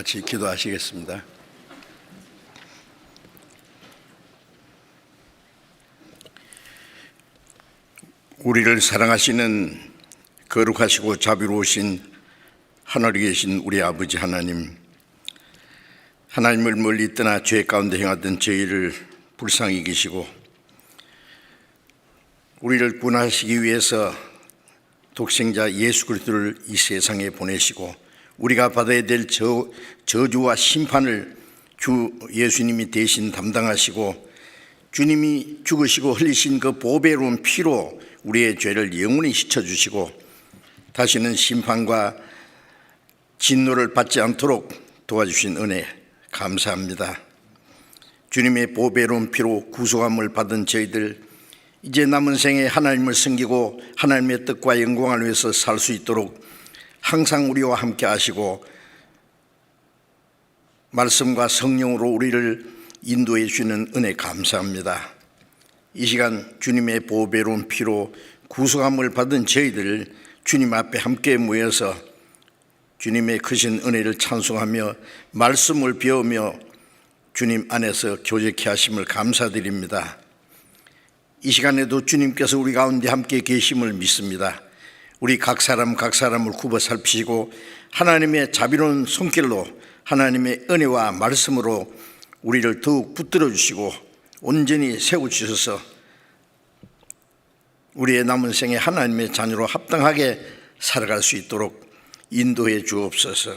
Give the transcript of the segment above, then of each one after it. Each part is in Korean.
같이 기도하시겠습니다. 우리를 사랑하시는 거룩하시고 자비로우신 하늘에 계신 우리 아버지 하나님, 하나님을 멀리 떠나 죄 가운데 행하던 저희를 불쌍히 여기시고 우리를 구원하시기 위해서 독생자 예수 그리스도를 이 세상에 보내시고 우리가 받아야 될 저주와 심판을 주 예수님이 대신 담당하시고 주님이 죽으시고 흘리신 그 보배로운 피로 우리의 죄를 영원히 씻어주시고 다시는 심판과 진노를 받지 않도록 도와주신 은혜 감사합니다. 주님의 보배로운 피로 구속함을 받은 저희들 이제 남은 생에 하나님을 섬기고 하나님의 뜻과 영광을 위해서 살 수 있도록 항상 우리와 함께 하시고 말씀과 성령으로 우리를 인도해 주시는 은혜 감사합니다. 이 시간 주님의 보배로운 피로 구속함을 받은 저희들 주님 앞에 함께 모여서 주님의 크신 은혜를 찬송하며 말씀을 배우며 주님 안에서 교제케 하심을 감사드립니다. 이 시간에도 주님께서 우리 가운데 함께 계심을 믿습니다. 우리 각 사람을 굽어 살피시고 하나님의 자비로운 손길로 하나님의 은혜와 말씀으로 우리를 더욱 붙들어 주시고 온전히 세워주셔서 우리의 남은 생에 하나님의 자녀로 합당하게 살아갈 수 있도록 인도해 주옵소서.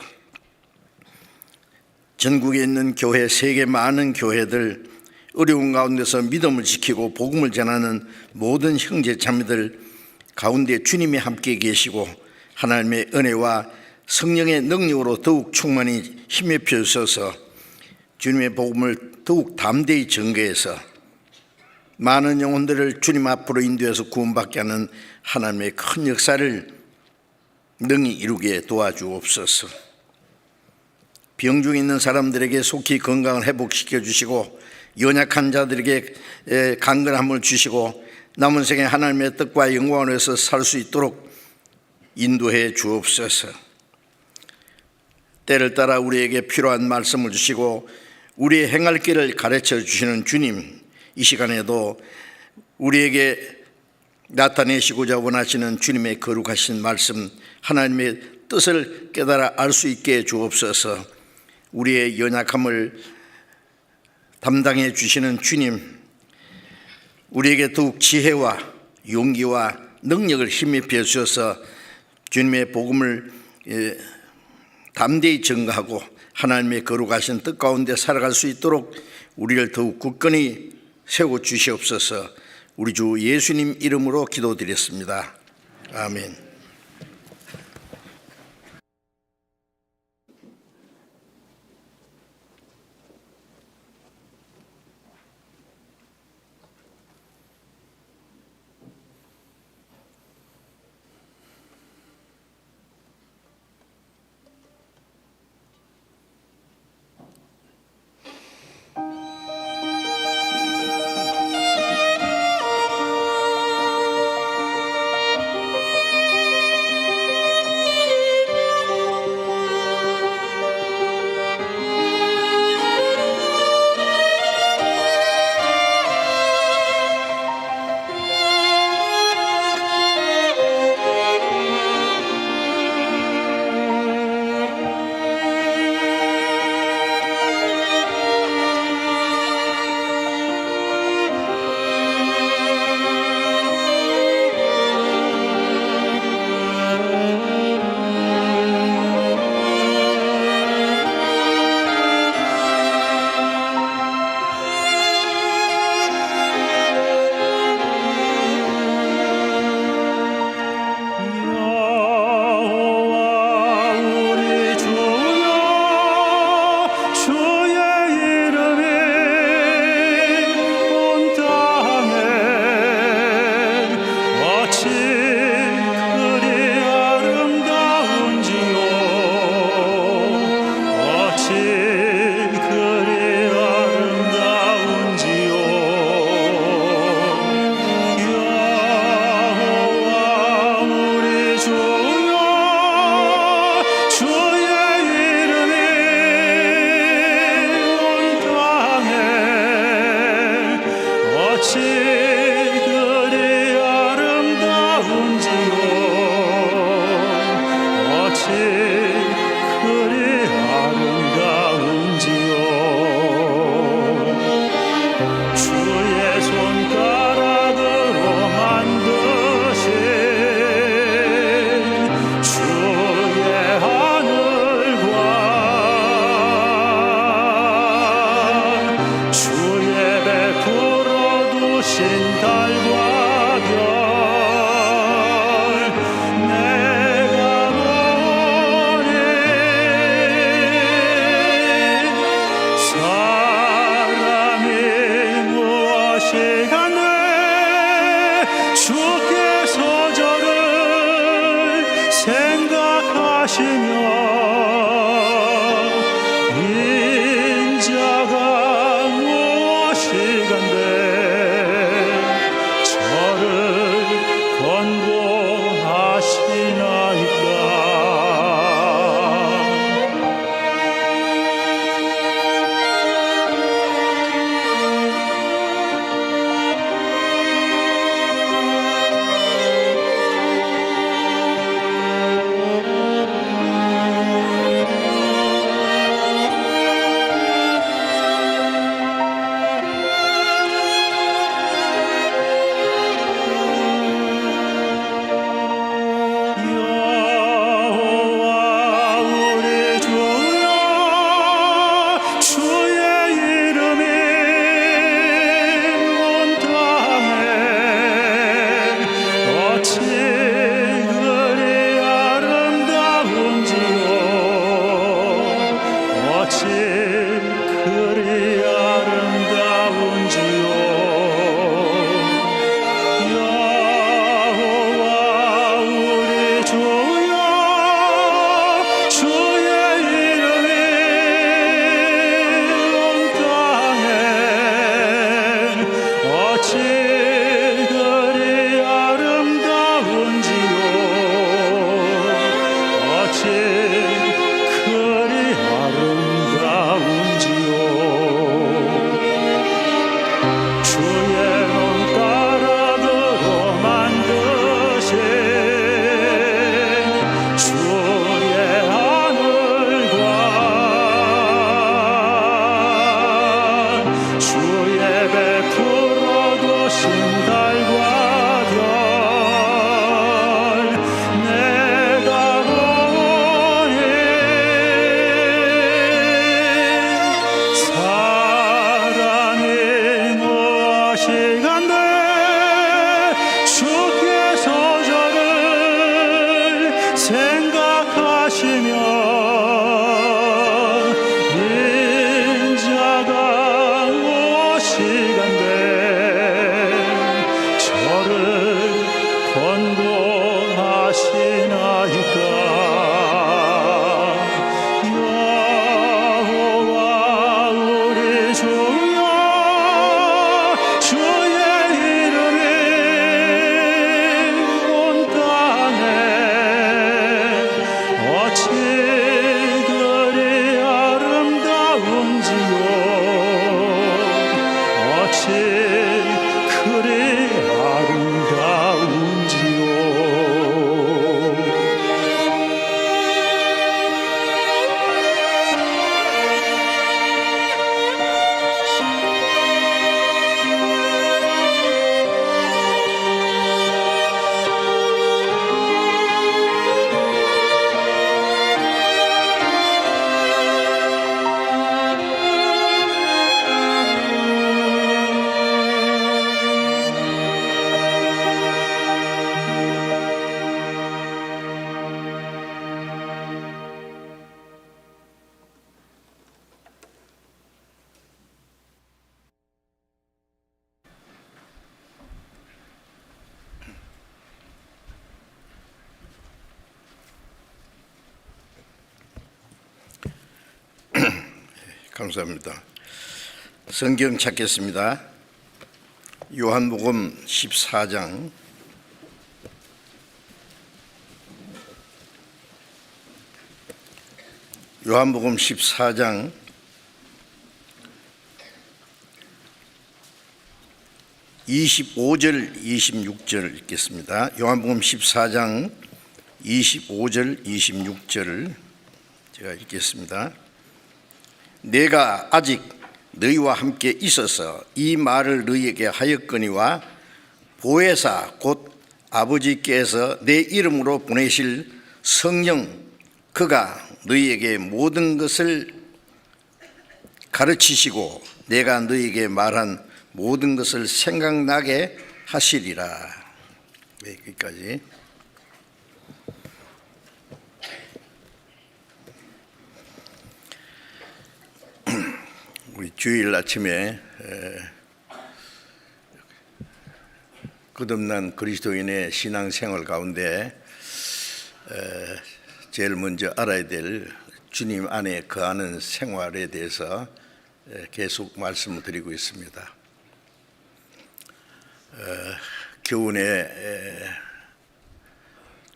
전국에 있는 교회, 세계 많은 교회들, 어려운 가운데서 믿음을 지키고 복음을 전하는 모든 형제 자매들 가운데 주님이 함께 계시고 하나님의 은혜와 성령의 능력으로 더욱 충만히 힘에 펴주셔서 주님의 복음을 더욱 담대히 전개해서 많은 영혼들을 주님 앞으로 인도해서 구원받게 하는 하나님의 큰 역사를 능히 이루게 도와주옵소서. 병중에 있는 사람들에게 속히 건강을 회복시켜 주시고 연약한 자들에게 강건함을 주시고 남은 생에 하나님의 뜻과 영광을 위해서 살 수 있도록 인도해 주옵소서. 때를 따라 우리에게 필요한 말씀을 주시고 우리의 행할 길을 가르쳐 주시는 주님, 이 시간에도 우리에게 나타내시고자 원하시는 주님의 거룩하신 말씀, 하나님의 뜻을 깨달아 알 수 있게 주옵소서. 우리의 연약함을 담당해 주시는 주님, 우리에게 더욱 지혜와 용기와 능력을 힘입혀 주셔서 주님의 복음을 담대히 전가하고 하나님의 거룩하신 뜻 가운데 살아갈 수 있도록 우리를 더욱 굳건히 세워 주시옵소서. 우리 주 예수님 이름으로 기도드렸습니다. 아멘. 인자가 오시간대 저를 권고하시나이까. 여호와 우리 주여 주의 이름이 온 땅에 어찌 그리 아름다운지요. 어찌 그리 아름다운지요. 여호와 우리 주여 주의 이름이 온 땅에 어찌 그리 아름다운지요. 어찌 그리 아름다운지요. 주의 손가락으로 만드신 주의 하늘과 주의 베풀어 두신 달과 별 내가 보니 사랑이 무엇이간데 주께서 저를 생각하시며 인자가 오시간대 저를 권고하시나이까. 여호와 우리 주여 주의 이름이 온 땅에 어찌 그리 아름다운지요. 어찌 그리 아름다운지요. 감사합니다. 성경 찾겠습니다. 요한복음 14장 요한복음 14장 25절 26절 읽겠습니다. 요한복음 14장 25절 26절을 제가 읽겠습니다. 내가 아직 너희와 함께 있어서 이 말을 너희에게 하였거니와 보혜사 곧 아버지께서 내 이름으로 보내실 성령 그가 너희에게 모든 것을 가르치시고 내가 너희에게 말한 모든 것을 생각나게 하시리라. 네, 여기까지. 우리 주일 아침에 거듭난 그리스도인의 신앙생활 가운데 제일 먼저 알아야 될 주님 안에 거하는 생활에 대해서 계속 말씀을 드리고 있습니다. 겨우내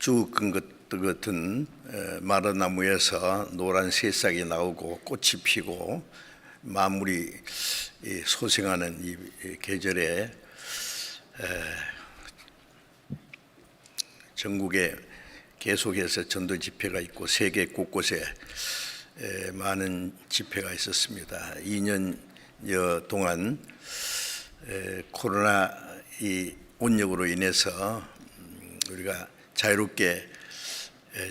죽은 것 같은 마르나무에서 노란 새싹이 나오고 꽃이 피고 만물이 소생하는 이 계절에 전국에 계속해서 전도 집회가 있고 세계 곳곳에 많은 집회가 있었습니다. 2년여 동안 코로나 이 온역으로 인해서 우리가 자유롭게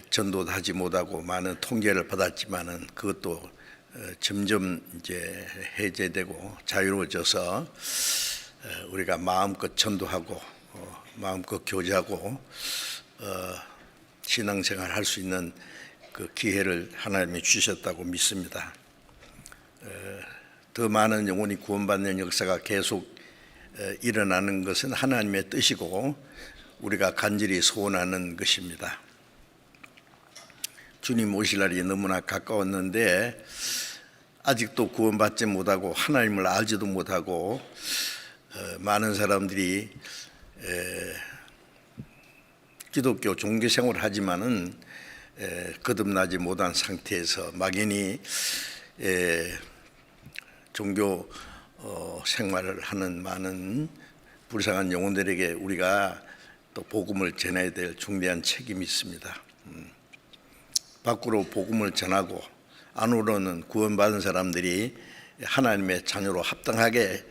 전도도 하지 못하고 많은 통제를 받았지만은 그것도 점점 이제 해제되고 자유로워져서 우리가 마음껏 전도하고 마음껏 교제하고 신앙생활 할 수 있는 그 기회를 하나님이 주셨다고 믿습니다. 더 많은 영혼이 구원받는 역사가 계속 일어나는 것은 하나님의 뜻이고 우리가 간절히 소원하는 것입니다. 주님 오실 날이 너무나 가까웠는데 아직도 구원받지 못하고 하나님을 알지도 못하고 많은 사람들이 기독교 종교 생활을 하지만은 거듭나지 못한 상태에서 막연히 종교 생활을 하는 많은 불쌍한 영혼들에게 우리가 또 복음을 전해야 될 중대한 책임이 있습니다. 밖으로 복음을 전하고 안으로는 구원받은 사람들이 하나님의 자녀로 합당하게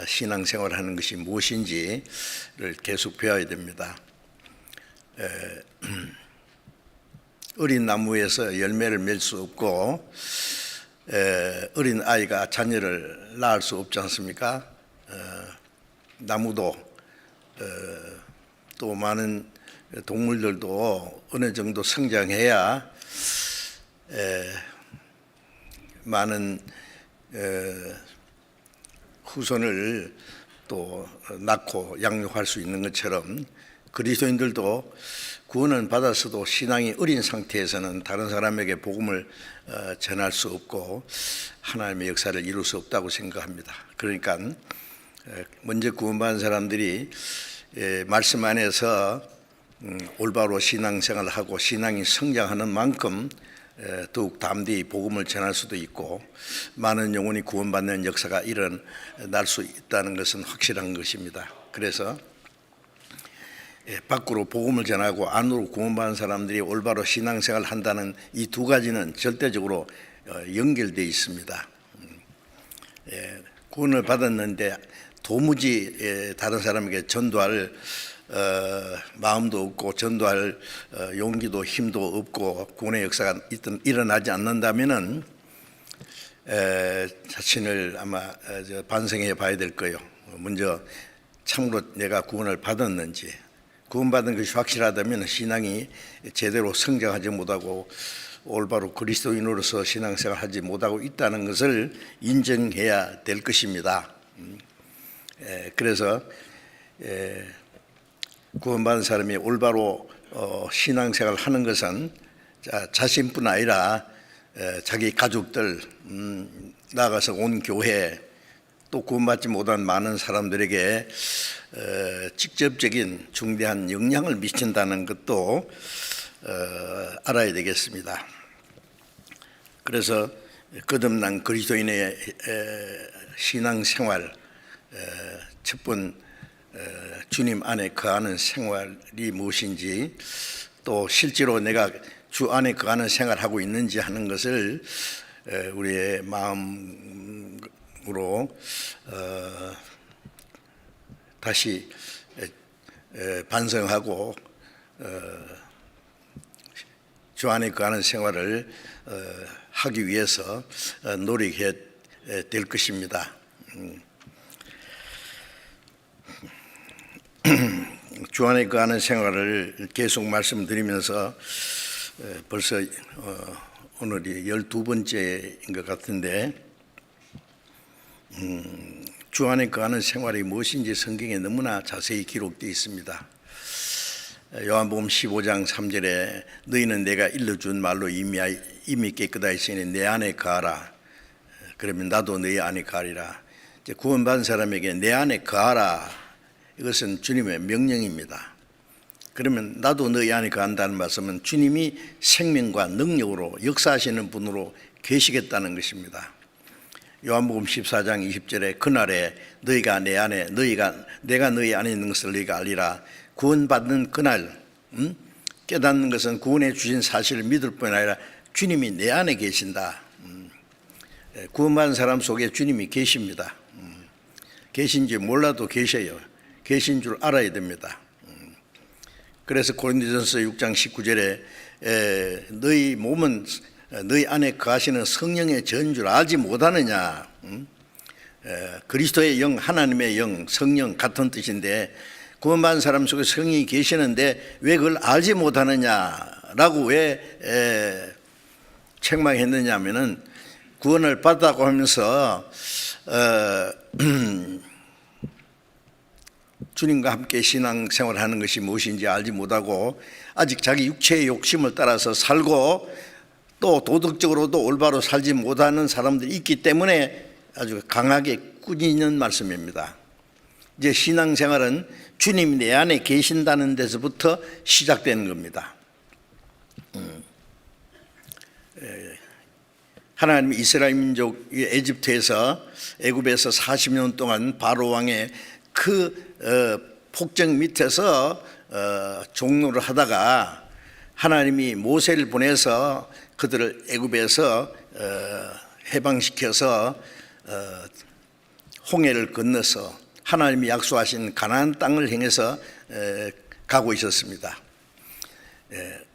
신앙생활하는 것이 무엇인지를 계속 배워야 됩니다. 어린 나무에서 열매를 맺을 수 없고 어린 아이가 자녀를 낳을 수 없지 않습니까? 나무도 또 많은 동물들도 어느 정도 성장해야 많은 후손을 또 낳고 양육할 수 있는 것처럼 그리스도인들도 구원은 받았어도 신앙이 어린 상태에서는 다른 사람에게 복음을 전할 수 없고 하나님의 역사를 이룰 수 없다고 생각합니다. 그러니까 먼저 구원받은 사람들이 말씀 안에서 올바로 신앙생활을 하고 신앙이 성장하는 만큼 더욱 담대히 복음을 전할 수도 있고 많은 영혼이 구원받는 역사가 일어날 수 있다는 것은 확실한 것입니다. 그래서 밖으로 복음을 전하고 안으로 구원받은 사람들이 올바로 신앙생활을 한다는 이 두 가지는 절대적으로 연결되어 있습니다. 구원을 받았는데 도무지 다른 사람에게 전도할 마음도 없고 전도할 용기도 힘도 없고 구원의 역사가 일어나지 않는다면은 자신을 아마 반성해 봐야 될 거예요. 먼저 참으로 내가 구원을 받았는지, 구원받은 것이 확실하다면 신앙이 제대로 성장하지 못하고 올바로 그리스도인으로서 신앙생활하지 못하고 있다는 것을 인정해야 될 것입니다. 그래서 구원받은 사람이 올바로 신앙생활을 하는 것은 자신뿐 아니라 자기 가족들, 나아가서 온 교회, 또 구원받지 못한 많은 사람들에게 직접적인 중대한 영향을 미친다는 것도 알아야 되겠습니다. 그래서 거듭난 그리스도인의 신앙생활, 첫번 주님 안에 거하는 생활이 무엇인지, 또 실제로 내가 주 안에 거하는 생활하고 있는지 하는 것을 우리의 마음으로 다시 반성하고 주 안에 거하는 생활을 하기 위해서 노력해야 될 것입니다. 주 안에 거하는 생활을 계속 말씀드리면서 벌써 오늘이 12번째인 것 같은데 주 안에 거하는 생활이 무엇인지 성경에 너무나 자세히 기록되어 있습니다. 요한복음 15장 3절에 너희는 내가 일러준 말로 이미 깨끗하시니 내 안에 거하라. 그러면 나도 너희 안에 거하리라. 이제 구원받은 사람에게 내 안에 거하라. 이것은 주님의 명령입니다. 그러면 나도 너희 안에 거한다는 말씀은 주님이 생명과 능력으로 역사하시는 분으로 계시겠다는 것입니다. 요한복음 14장 20절에 그날에 너희가 내 안에 내가 너희 안에 있는 것을 너희가 알리라. 구원받는 그날 깨닫는 것은 구원해 주신 사실을 믿을 뿐 아니라 주님이 내 안에 계신다. 구원받은 사람 속에 주님이 계십니다. 계신지 몰라도 계셔요. 계신 줄 알아야 됩니다. 그래서 고린도전서 6장 19절에 너희 몸은 너희 안에 거하시는 성령의 전 줄 알지 못하느냐. 그리스도의 영, 하나님의 영, 성령 같은 뜻인데 구원받은 사람 속에 성령이 계시는데 왜 그걸 알지 못하느냐라고 왜 책망했느냐 하면은 구원을 받았다고 하면서 주님과 함께 신앙생활을 하는 것이 무엇인지 알지 못하고 아직 자기 육체의 욕심을 따라서 살고 또 도덕적으로도 올바로 살지 못하는 사람들이 있기 때문에 아주 강하게 꾸짖는 말씀입니다. 이제 신앙생활은 주님이 내 안에 계신다는 데서부터 시작되는 겁니다. 하나님이 이스라엘 민족이 애굽에서 40년 동안 바로 왕의 그 폭정 밑에서 종노를 하다가 하나님이 모세를 보내서 그들을 애굽에서 해방시켜서 홍해를 건너서 하나님이 약속하신 가나안 땅을 향해서 가고 있었습니다.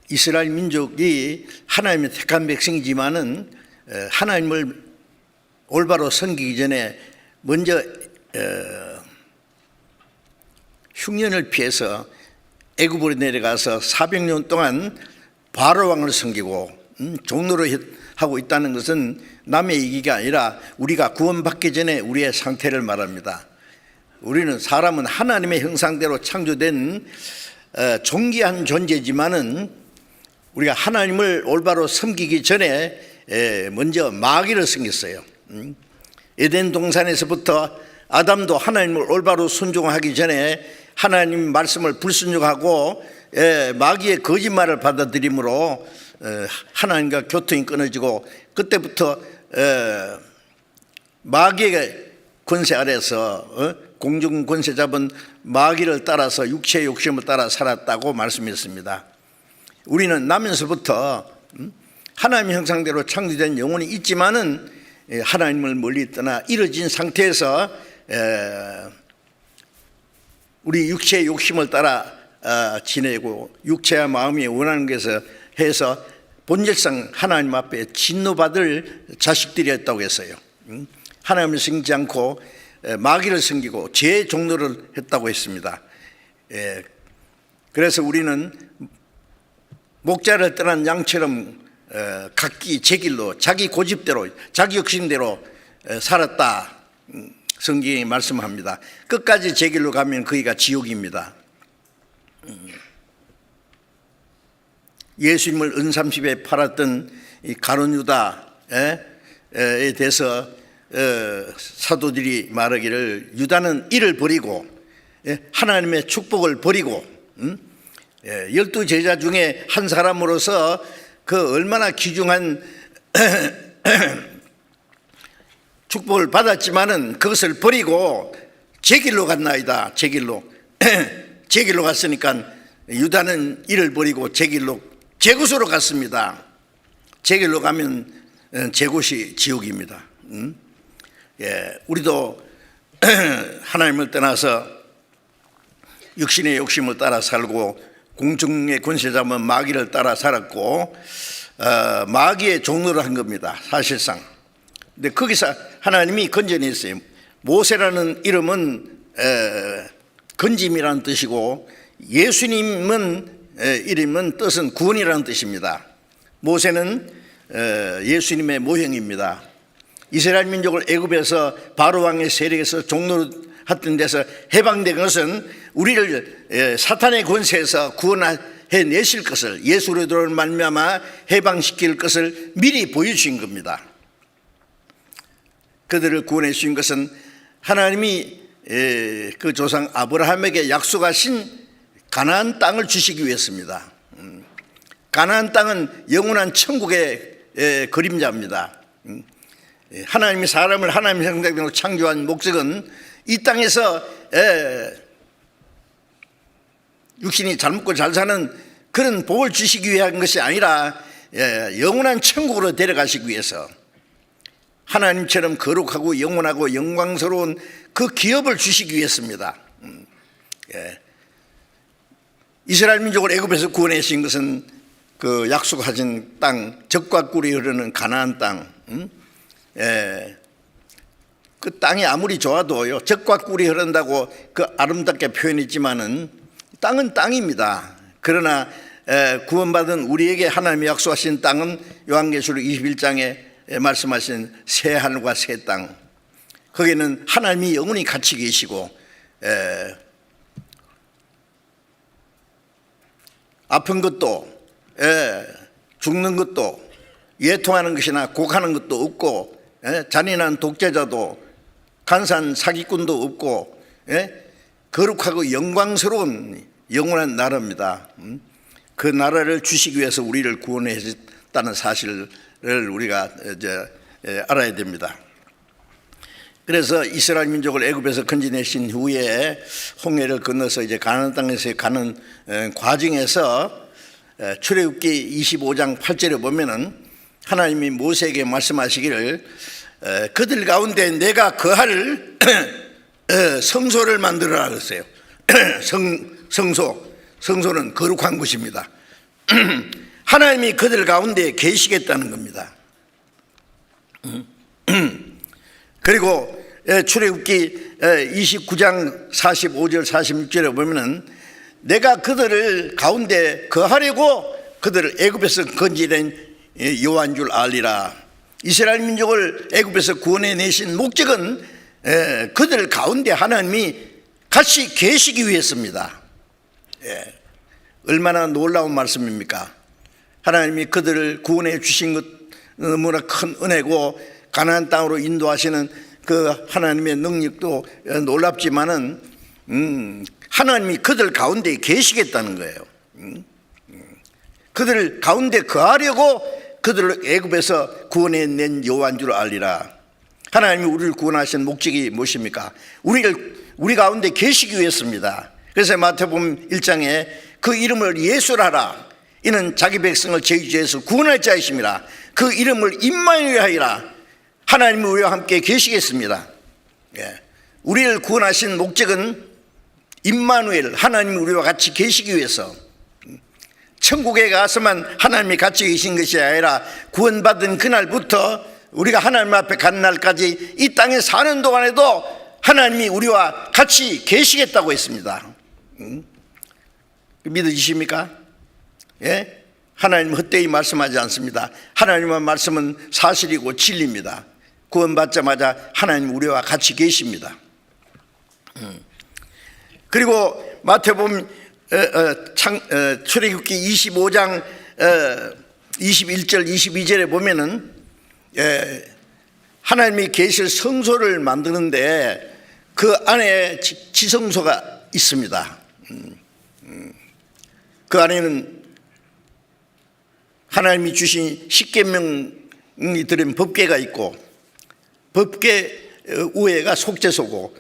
이스라엘 민족이 하나님의 택한 백성이지만은 하나님을 올바로 섬기기 전에 먼저 흉년을 피해서 애굽으로 내려가서 400년 동안 바로 왕을 섬기고 종노를 하고 있다는 것은 남의 얘기가 아니라 우리가 구원받기 전에 우리의 상태를 말합니다. 우리는 사람은 하나님의 형상대로 창조된 존귀한 존재지만은 우리가 하나님을 올바로 섬기기 전에 먼저 마귀를 섬겼어요. 에덴 동산에서부터 아담도 하나님을 올바로 순종하기 전에 하나님 말씀을 불순종하고 마귀의 거짓말을 받아들이므로 하나님과 교통이 끊어지고 그때부터 마귀의 권세 아래서 공중 권세 잡은 마귀를 따라서 육체의 욕심을 따라 살았다고 말씀했습니다. 우리는 나면서부터 하나님의 형상대로 창조된 영혼이 있지만은 하나님을 멀리 떠나 이뤄진 상태에서 우리 육체의 욕심을 따라 지내고 육체와 마음이 원하는 것을 해서 본질상 하나님 앞에 진노받을 자식들이었다고 했어요. 하나님을 섬기지 않고 마귀를 섬기고 죄의 종노를 했다고 했습니다. 그래서 우리는 목자를 떠난 양처럼 각기 제 길로 자기 고집대로 자기 욕심대로 살았다. 성경이 말씀합니다. 끝까지 제 길로 가면 거기가 지옥입니다. 예수님을 은삼십에 팔았던 이 가룟 유다에 대해서 사도들이 말하기를 유다는 이를 버리고 하나님의 축복을 버리고 12 제자 중에 한 사람으로서 그 얼마나 귀중한 축복을 받았지만은 그것을 버리고 제 길로 갔나이다. 제 길로 제 길로 갔으니까 유다는 이를 버리고 제 길로 제 곳으로 갔습니다. 제 길로 가면 제 곳이 지옥입니다. 우리도 하나님을 떠나서 육신의 욕심을 따라 살고 공중의 권세 잡은 마귀를 따라 살았고 마귀의 종노를 한 겁니다. 사실상. 근데 거기서 하나님이 건져냈어요. 모세라는 이름은 건짐이라는 뜻이고 예수님은 이름은 뜻은 구원이라는 뜻입니다. 모세는 예수님의 모형입니다. 이스라엘 민족을 애굽에서 바로 왕의 세력에서 종노했던 데서 해방된 것은 우리를 사탄의 권세에서 구원해 내실 것을, 예수 그리스도를 말미암아 해방시킬 것을 미리 보여주신 겁니다. 그들을 구원해 주신 것은 하나님이 그 조상 아브라함에게 약속하신 가나안 땅을 주시기 위해서입니다. 가나안 땅은 영원한 천국의 그림자입니다. 하나님이 사람을 하나님의 형상대로 창조한 목적은 이 땅에서 육신이 잘 먹고 잘 사는 그런 복을 주시기 위한 것이 아니라 영원한 천국으로 데려가시기 위해서 하나님처럼 거룩하고 영원하고 영광스러운 그 기업을 주시기 위해서입니다. 이스라엘 민족을 애굽에서 구원하신 것은 그 약속하신 땅, 젖과 꿀이 흐르는 가나안 땅, 그 땅이 아무리 좋아도요, 젖과 꿀이 흐른다고 그 아름답게 표현했지만은 땅은 땅입니다. 그러나 구원받은 우리에게 하나님이 약속하신 땅은 요한계시록 21장에 말씀하신 새 하늘과 새 땅, 거기는 하나님이 영원히 같이 계시고 아픈 것도 죽는 것도 예통하는 것이나 곡하는 것도 없고 잔인한 독재자도 간사한 사기꾼도 없고 거룩하고 영광스러운 영원한 나라입니다. 그 나라를 주시기 위해서 우리를 구원했다는 사실을 우리가 이제 알아야 됩니다. 그래서 이스라엘 민족을 애굽에서 건져내신 후에 홍해를 건너서 이제 가나안 땅에서 가는 과정에서 출애굽기 25장 8절에 보면은 하나님이 모세에게 말씀하시기를 그들 가운데 내가 거할 성소를 만들어라 그랬어요. 성소는 거룩한 곳입니다. 하나님이 그들 가운데 계시겠다는 겁니다. 그리고 출애굽기 29장 45절 46절에 보면은 내가 그들을 가운데 거하려고 그들을 애굽에서 건지낸 여호와인 줄 알리라. 이스라엘 민족을 애굽에서 구원해 내신 목적은 그들 가운데 하나님이 같이 계시기 위해서입니다. 얼마나 놀라운 말씀입니까? 하나님이 그들을 구원해 주신 것 너무나 큰 은혜고 가나안 땅으로 인도하시는 그 하나님의 능력도 놀랍지만은 하나님이 그들 가운데 계시겠다는 거예요. 그들 가운데 거하려고 그들을 애굽에서 구원해 낸 여호와인 줄 알리라. 하나님이 우리를 구원하신 목적이 무엇입니까? 우리 가운데 계시기 위해서입니다. 그래서 마태복음 1장에 그 이름을 예수라라. 이는 자기 백성을 저주에서 구원할 자이심이라. 그 이름을 임마누엘 하리라. 하나님이 우리와 함께 계시겠습니다. 우리를 구원하신 목적은 임마누엘, 하나님이 우리와 같이 계시기 위해서, 천국에 가서만 하나님이 같이 계신 것이 아니라 구원받은 그날부터 우리가 하나님 앞에 간 날까지 이 땅에 사는 동안에도 하나님이 우리와 같이 계시겠다고 했습니다. 믿어지십니까? 예? 하나님 헛되이 말씀하지 않습니다. 하나님의 말씀은 사실이고 진리입니다. 구원받자마자 하나님 우리와 같이 계십니다. 그리고 마태복음 출애굽기 25장 21절 22절에 보면은 하나님이 계실 성소를 만드는데 그 안에 지성소가 있습니다. 그 안에는 하나님이 주신 십계명이 들은 법궤가 있고, 법궤 우에가 속죄소고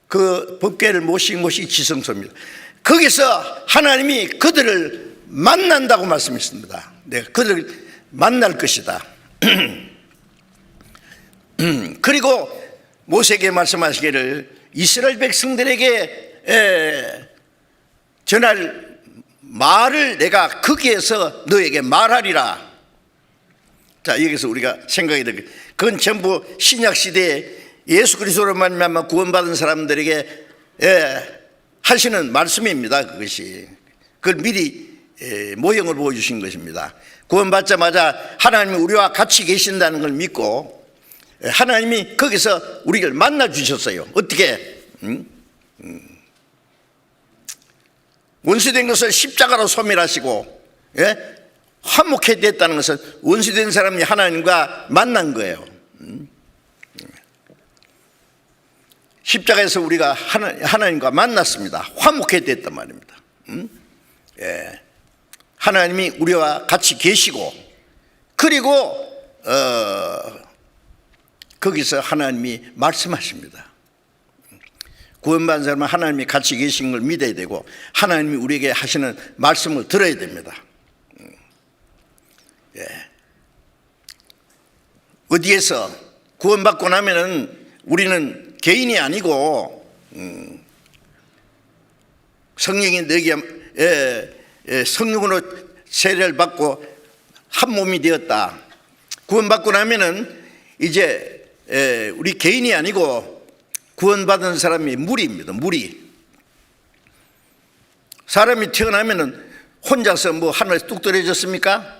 그 법궤를 모신 곳이 지성소입니다. 거기서 하나님이 그들을 만난다고 말씀했습니다. 내가 그들을 만날 것이다. 그리고 모세에게 말씀하시기를 이스라엘 백성들에게 전할 말을 내가 거기에서 너에게 말하리라. 자, 여기서 우리가 생각이 되게, 그건 전부 신약시대에 예수 그리스도로 말미암아 구원받은 사람들에게 하시는 말씀입니다. 그것이 그걸 미리 모형을 보여주신 것입니다. 구원받자마자 하나님이 우리와 같이 계신다는 걸 믿고 하나님이 거기서 우리를 만나 주셨어요. 어떻게? 원수된 것을 십자가로 소멸하시고, 예? 화목해 됐다는 것은 원수된 사람이 하나님과 만난 거예요. 십자가에서 우리가 하나님과 만났습니다. 화목해 됐단 말입니다. 예. 하나님이 우리와 같이 계시고, 그리고 거기서 하나님이 말씀하십니다. 구원받은 사람은 하나님이 같이 계신 걸 믿어야 되고, 하나님이 우리에게 하시는 말씀을 들어야 됩니다. 예. 어디에서 구원받고 나면은 우리는 개인이 아니고 성령이 너에게 성령으로 세례를 받고 한 몸이 되었다. 구원받고 나면은 이제 우리 개인이 아니고 구원받은 사람이 무리입니다. 무리. 사람이 태어나면은 혼자서 뭐 하늘에서 뚝 떨어졌습니까?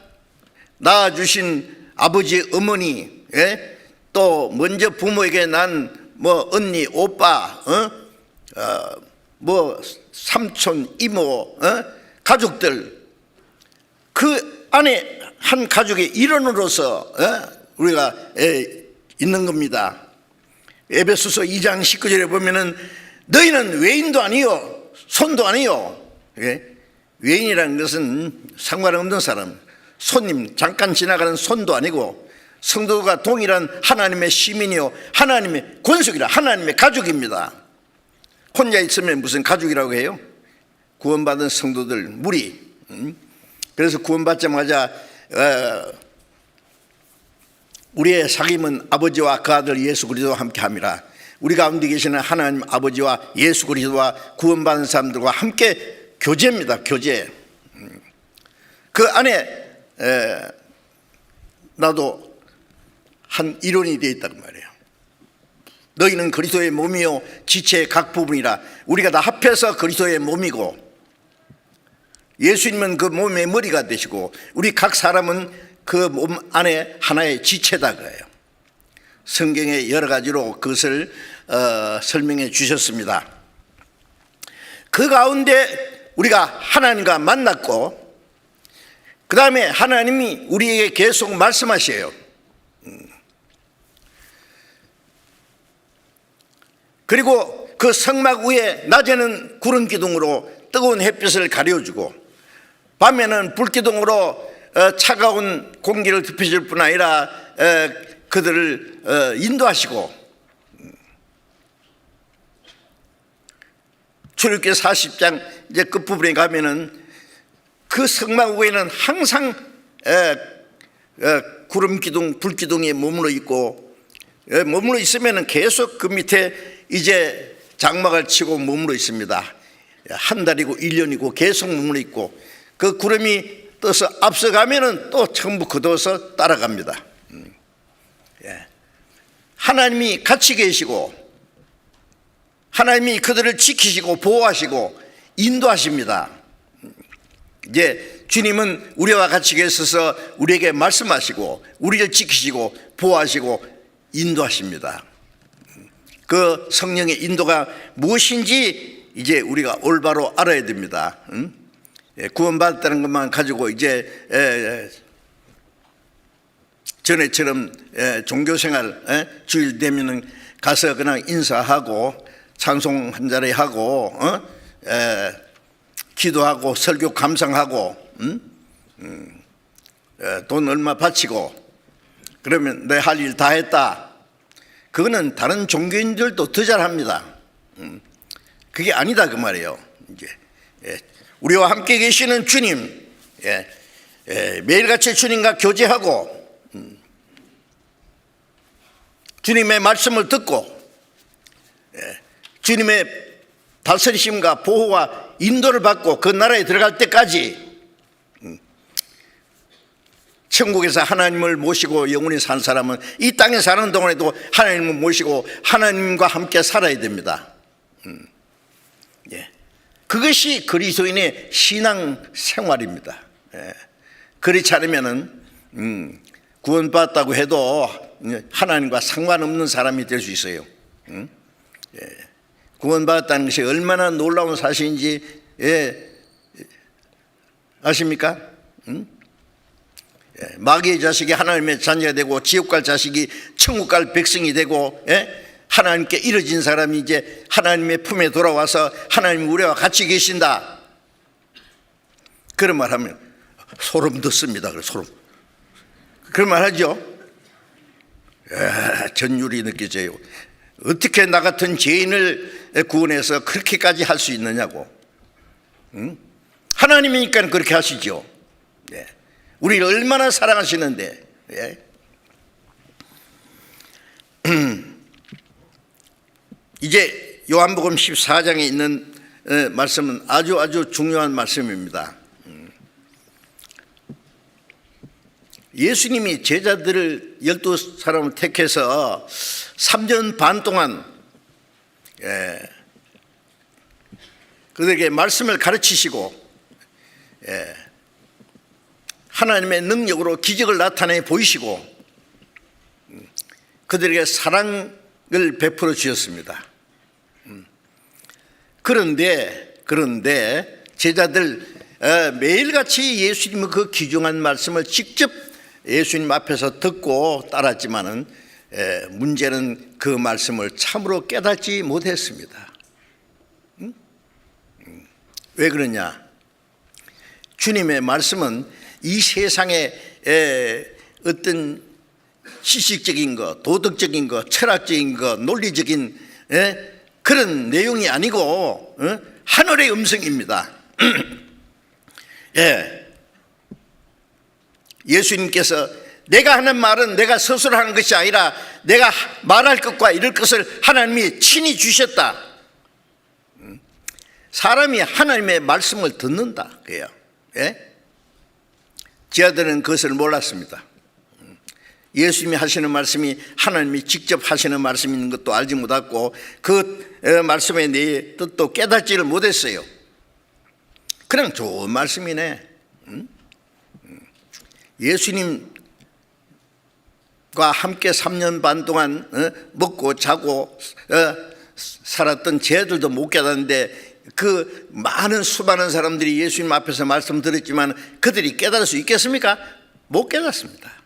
낳아주신 아버지, 어머니, 예? 또 먼저 부모에게 난 뭐 언니, 오빠, 뭐 삼촌, 이모, 가족들, 그 안에 한 가족의 일원으로서 우리가 있는 겁니다. 에베소서 2장 19절에 보면은 너희는 외인도 아니요 손도 아니요. 예? 외인이라는 것은 상관없는 사람, 손님, 잠깐 지나가는 손도 아니고, 성도가 동일한 하나님의 시민이요 하나님의 권속이라, 하나님의 가족입니다. 혼자 있으면 무슨 가족이라고 해요? 구원받은 성도들 무리. 그래서 구원받자마자 우리의 사귐은 아버지와 그 아들 예수 그리스도와 함께함이라. 우리 가운데 계시는 하나님 아버지와 예수 그리스도와 구원받은 사람들과 함께 교제입니다. 교제. 그 안에 나도 한 일원이 되어 있다는 말이에요. 너희는 그리스도의 몸이요 지체의 각 부분이라. 우리가 다 합해서 그리스도의 몸이고, 예수님은 그 몸의 머리가 되시고, 우리 각 사람은 그 몸 안에 하나의 지체다 그래요. 성경에 여러 가지로 그것을 설명해 주셨습니다. 그 가운데 우리가 하나님과 만났고, 그 다음에 하나님이 우리에게 계속 말씀하셔요. 그리고 그 성막 위에 낮에는 구름 기둥으로 뜨거운 햇빛을 가려주고, 밤에는 불기둥으로 차가운 공기를 덮여줄 뿐 아니라 그들을 인도하시고, 출애굽기 40장 이제 끝부분에 가면은 그 성막 위에는 항상 구름 기둥, 불 기둥이 머물러 있고, 머물러 있으면은 계속 그 밑에 이제 장막을 치고 머물러 있습니다. 한 달이고 1년이고 계속 머물러 있고, 그 구름이 떠서 앞서가면은 또 전부 거둬서 따라갑니다. 하나님이 같이 계시고, 하나님이 그들을 지키시고 보호하시고 인도하십니다. 이제 주님은 우리와 같이 계셔서 우리에게 말씀하시고, 우리를 지키시고 보호하시고 인도하십니다. 그 성령의 인도가 무엇인지 이제 우리가 올바로 알아야 됩니다. 구원받았다는 것만 가지고 이제 전에처럼 종교생활 주일 되면은 가서 그냥 인사하고 찬송 한 자리 하고 기도하고 설교 감상하고 돈 얼마 바치고 그러면 내 할 일 다 했다. 그거는 다른 종교인들도 더 잘합니다. 그게 아니다 그 말이에요. 이제 우리와 함께 계시는 주님, 매일같이 주님과 교제하고 주님의 말씀을 듣고 주님의 다스리심과 보호와 인도를 받고 그 나라에 들어갈 때까지 천국에서 하나님을 모시고 영원히 산 사람은 이 땅에 사는 동안에도 하나님을 모시고 하나님과 함께 살아야 됩니다. 그것이 그리스도인의 신앙 생활입니다. 그렇지 않으면은 구원받았다고 해도 하나님과 상관없는 사람이 될 수 있어요. 구원받았다는 것이 얼마나 놀라운 사실인지 아십니까? 마귀의 자식이 하나님의 자녀가 되고 지옥 갈 자식이 천국 갈 백성이 되고, 하나님께 이뤄진 사람이 이제 하나님의 품에 돌아와서 하나님 우리와 같이 계신다, 그런 말 하면 소름 돋습니다. 소름. 그런 말 하죠. 전율이 느껴져요. 어떻게 나 같은 죄인을 구원해서 그렇게까지 할 수 있느냐고. 하나님이니까 그렇게 하시죠. 우리를 얼마나 사랑하시는데. 이제 요한복음 14장에 있는 말씀은 아주 중요한 말씀입니다. 예수님이 제자들을 12사람을 택해서 3년 반 동안 그들에게 말씀을 가르치시고 하나님의 능력으로 기적을 나타내 보이시고 그들에게 사랑을 베풀어 주셨습니다. 그런데 제자들 매일같이 예수님의 그 귀중한 말씀을 직접 예수님 앞에서 듣고 따랐지만은 문제는 그 말씀을 참으로 깨닫지 못했습니다. 왜 그러냐? 주님의 말씀은 이 세상의 어떤 지식적인 것, 도덕적인 것, 철학적인 것, 논리적인 그런 내용이 아니고 하늘의 음성입니다. 예수님께서 내가 하는 말은 내가 스스로 하는 것이 아니라 내가 말할 것과 이럴 것을 하나님이 친히 주셨다. 사람이 하나님의 말씀을 듣는다, 그래요. 제자들은 그것을 몰랐습니다. 예수님이 하시는 말씀이 하나님이 직접 하시는 말씀인 것도 알지 못했고 그 말씀의 내 뜻도 깨닫지를 못했어요. 그냥 좋은 말씀이네. 예수님과 함께 3년 반 동안 먹고 자고 살았던 제자들도 못 깨닫는데 그 많은 수많은 사람들이 예수님 앞에서 말씀 들었지만 그들이 깨달을 수 있겠습니까? 못 깨닫습니다.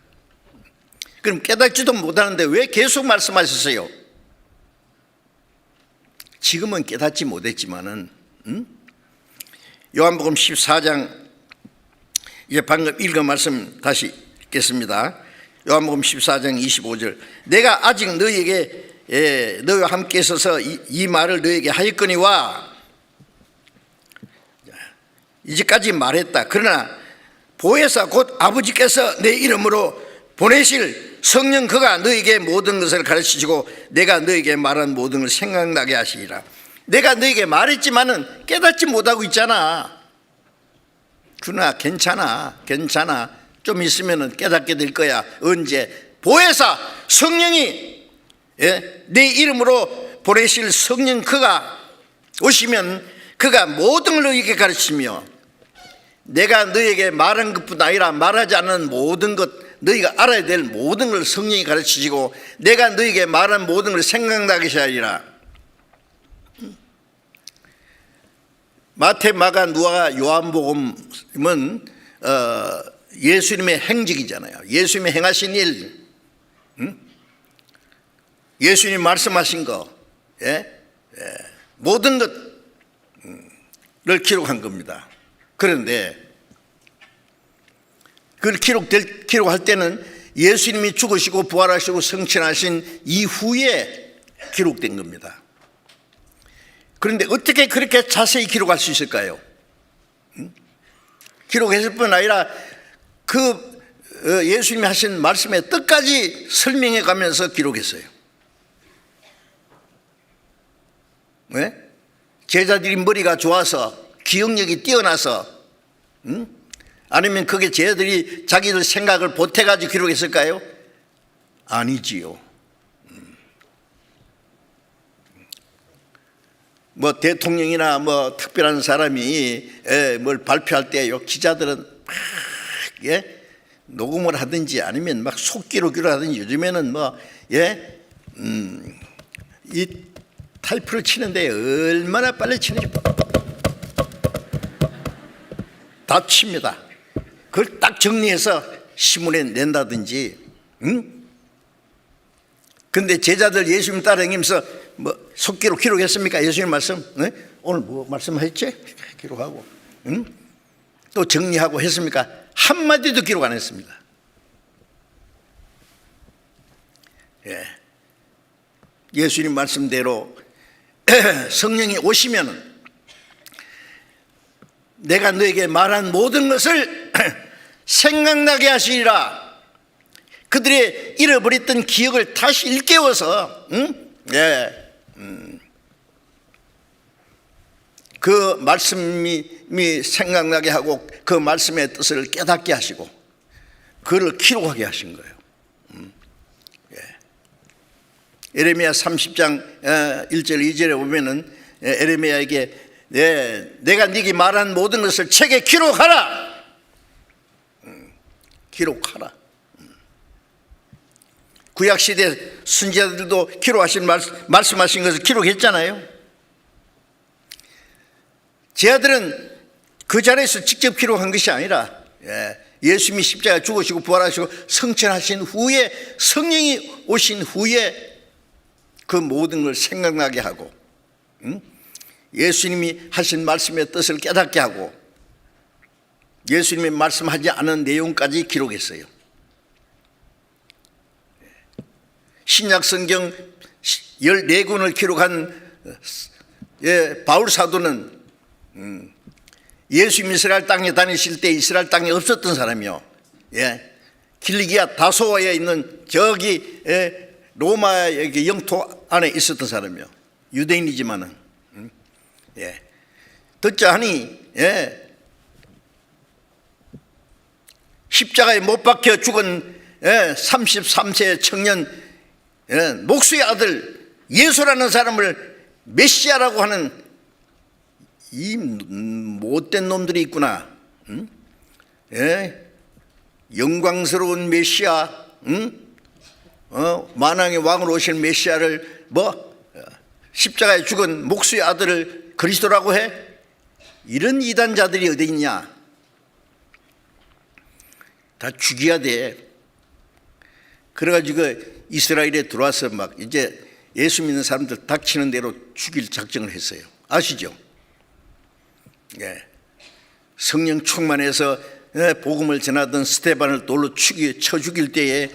그럼 깨닫지도 못하는데 왜 계속 말씀하셨어요? 지금은 깨닫지 못했지만은 요한복음 14장 이제 방금 읽은 말씀 다시 읽겠습니다. 요한복음 14장 25절 내가 아직 너희에게 너희와 함께 있어서 이 말을 너희에게 하였거니와 이제까지 말했다. 그러나 보혜사 곧 아버지께서 내 이름으로 보내실 성령 그가 너희에게 모든 것을 가르치시고 내가 너희에게 말한 모든 걸 생각나게 하시리라. 내가 너희에게 말했지만은 깨닫지 못하고 있잖아. 그러나 괜찮아. 좀 있으면은 깨닫게 될 거야. 언제? 보혜사 성령이 내 이름으로 보내실 성령 그가 오시면 그가 모든 걸 너희에게 가르치며 내가 너희에게 말한 것뿐 아니라 말하지 않은 모든 것 너희가 알아야 될 모든 걸 성령이 가르치시고 내가 너희에게 말한 모든 걸 생각나게 하리라. 마태, 마가, 누가, 요한복음은 예수님의 행적이잖아요. 예수님이 행하신 일, 예수님이 말씀하신 거, 모든 것을 기록한 겁니다. 그런데 그걸 기록할 때는 예수님이 죽으시고 부활하시고 성천하신 이후에 기록된 겁니다. 그런데 어떻게 그렇게 자세히 기록할 수 있을까요? 기록했을 뿐 아니라 그 예수님이 하신 말씀의 뜻까지 설명해 가면서 기록했어요. 왜? 제자들이 머리가 좋아서 기억력이 뛰어나서 아니면 그게 제자들이 자기들 생각을 보태가지고 기록했을까요? 아니지요. 뭐 대통령이나 뭐 특별한 사람이 뭘 발표할 때요 기자들은 막 녹음을 하든지 아니면 막 속기록을 하든지 요즘에는 이 타이프를 치는데 얼마나 빨리 치는지 칩니다. 그걸 딱 정리해서 신문에 낸다든지. 근데 제자들 예수님 따라다니면서 뭐 속기록 기록했습니까? 예수님 말씀. 네? 오늘 뭐 말씀하셨지? 기록하고. 또 정리하고 했습니까? 한마디도 기록 안 했습니다. 예수님 말씀대로 성령이 오시면 내가 너에게 말한 모든 것을 생각나게 하시리라. 그들의 잃어버렸던 기억을 다시 일깨워서 그 말씀이 생각나게 하고 그 말씀의 뜻을 깨닫게 하시고 그를 기록하게 하신 거예요. 에레미야 30장 1절 2절에 보면은 에레미야에게 내가 네게 말한 모든 것을 책에 기록하라. 기록하라. 구약시대 선지자들도 기록하신 말씀하신 것을 기록했잖아요. 제 아들은 그 자리에서 직접 기록한 것이 아니라 예수님이 십자가에 죽으시고 부활하시고 성천하신 후에 성령이 오신 후에 그 모든 걸 생각나게 하고 예수님이 하신 말씀의 뜻을 깨닫게 하고 예수님이 말씀하지 않은 내용까지 기록했어요. 신약 성경 14권을 기록한 바울 사도는 예수님 이스라엘 땅에 다니실 때 이스라엘 땅에 없었던 사람이요. 길리기아 다소아에 있는 저기 로마의 영토 안에 있었던 사람이요. 유대인이지만은 듣자 하니 십자가에 못 박혀 죽은 33세 청년 목수의 아들 예수라는 사람을 메시아라고 하는 이 못된 놈들이 있구나. 영광스러운 메시아, 만왕의 왕으로 오실 메시아를 십자가에 죽은 목수의 아들을 그리스도라고 해? 이런 이단자들이 어디 있냐? 다 죽여야 돼. 그래가지고 이스라엘에 들어와서 막 이제 예수 믿는 사람들 닥치는 대로 죽일 작정을 했어요. 아시죠? 성령 충만해서 복음을 전하던 스데반을 돌로 쳐 죽일 때에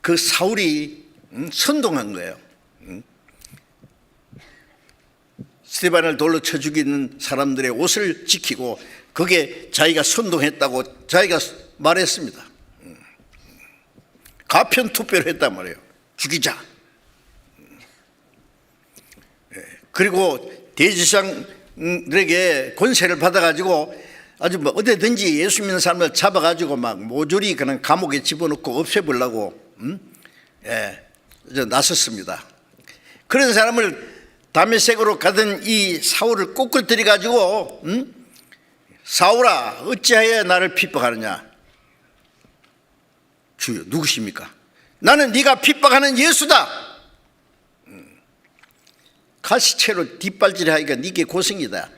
그 사울이 선동한 거예요. 스데반을 돌로 쳐 죽이는 사람들의 옷을 지키고 그게 자기가 선동했다고 자기가 말했습니다. 가편 투표를 했단 말이에요. 죽이자. 그리고 대제사장들에게 권세를 받아가지고 아주 어디든지 예수 믿는 사람을 잡아가지고 막 모조리 그냥 감옥에 집어넣고 없애보려고 나섰습니다. 그런 사람을 다메섹으로 가던 이 사울을 ቁ꾸뜨려 가지고 사울아 어찌하여 나를 핍박하느냐. 주여 누구십니까? 나는 네가 핍박하는 예수다. 가시채로 뒷발질하기가 네게 고생이다.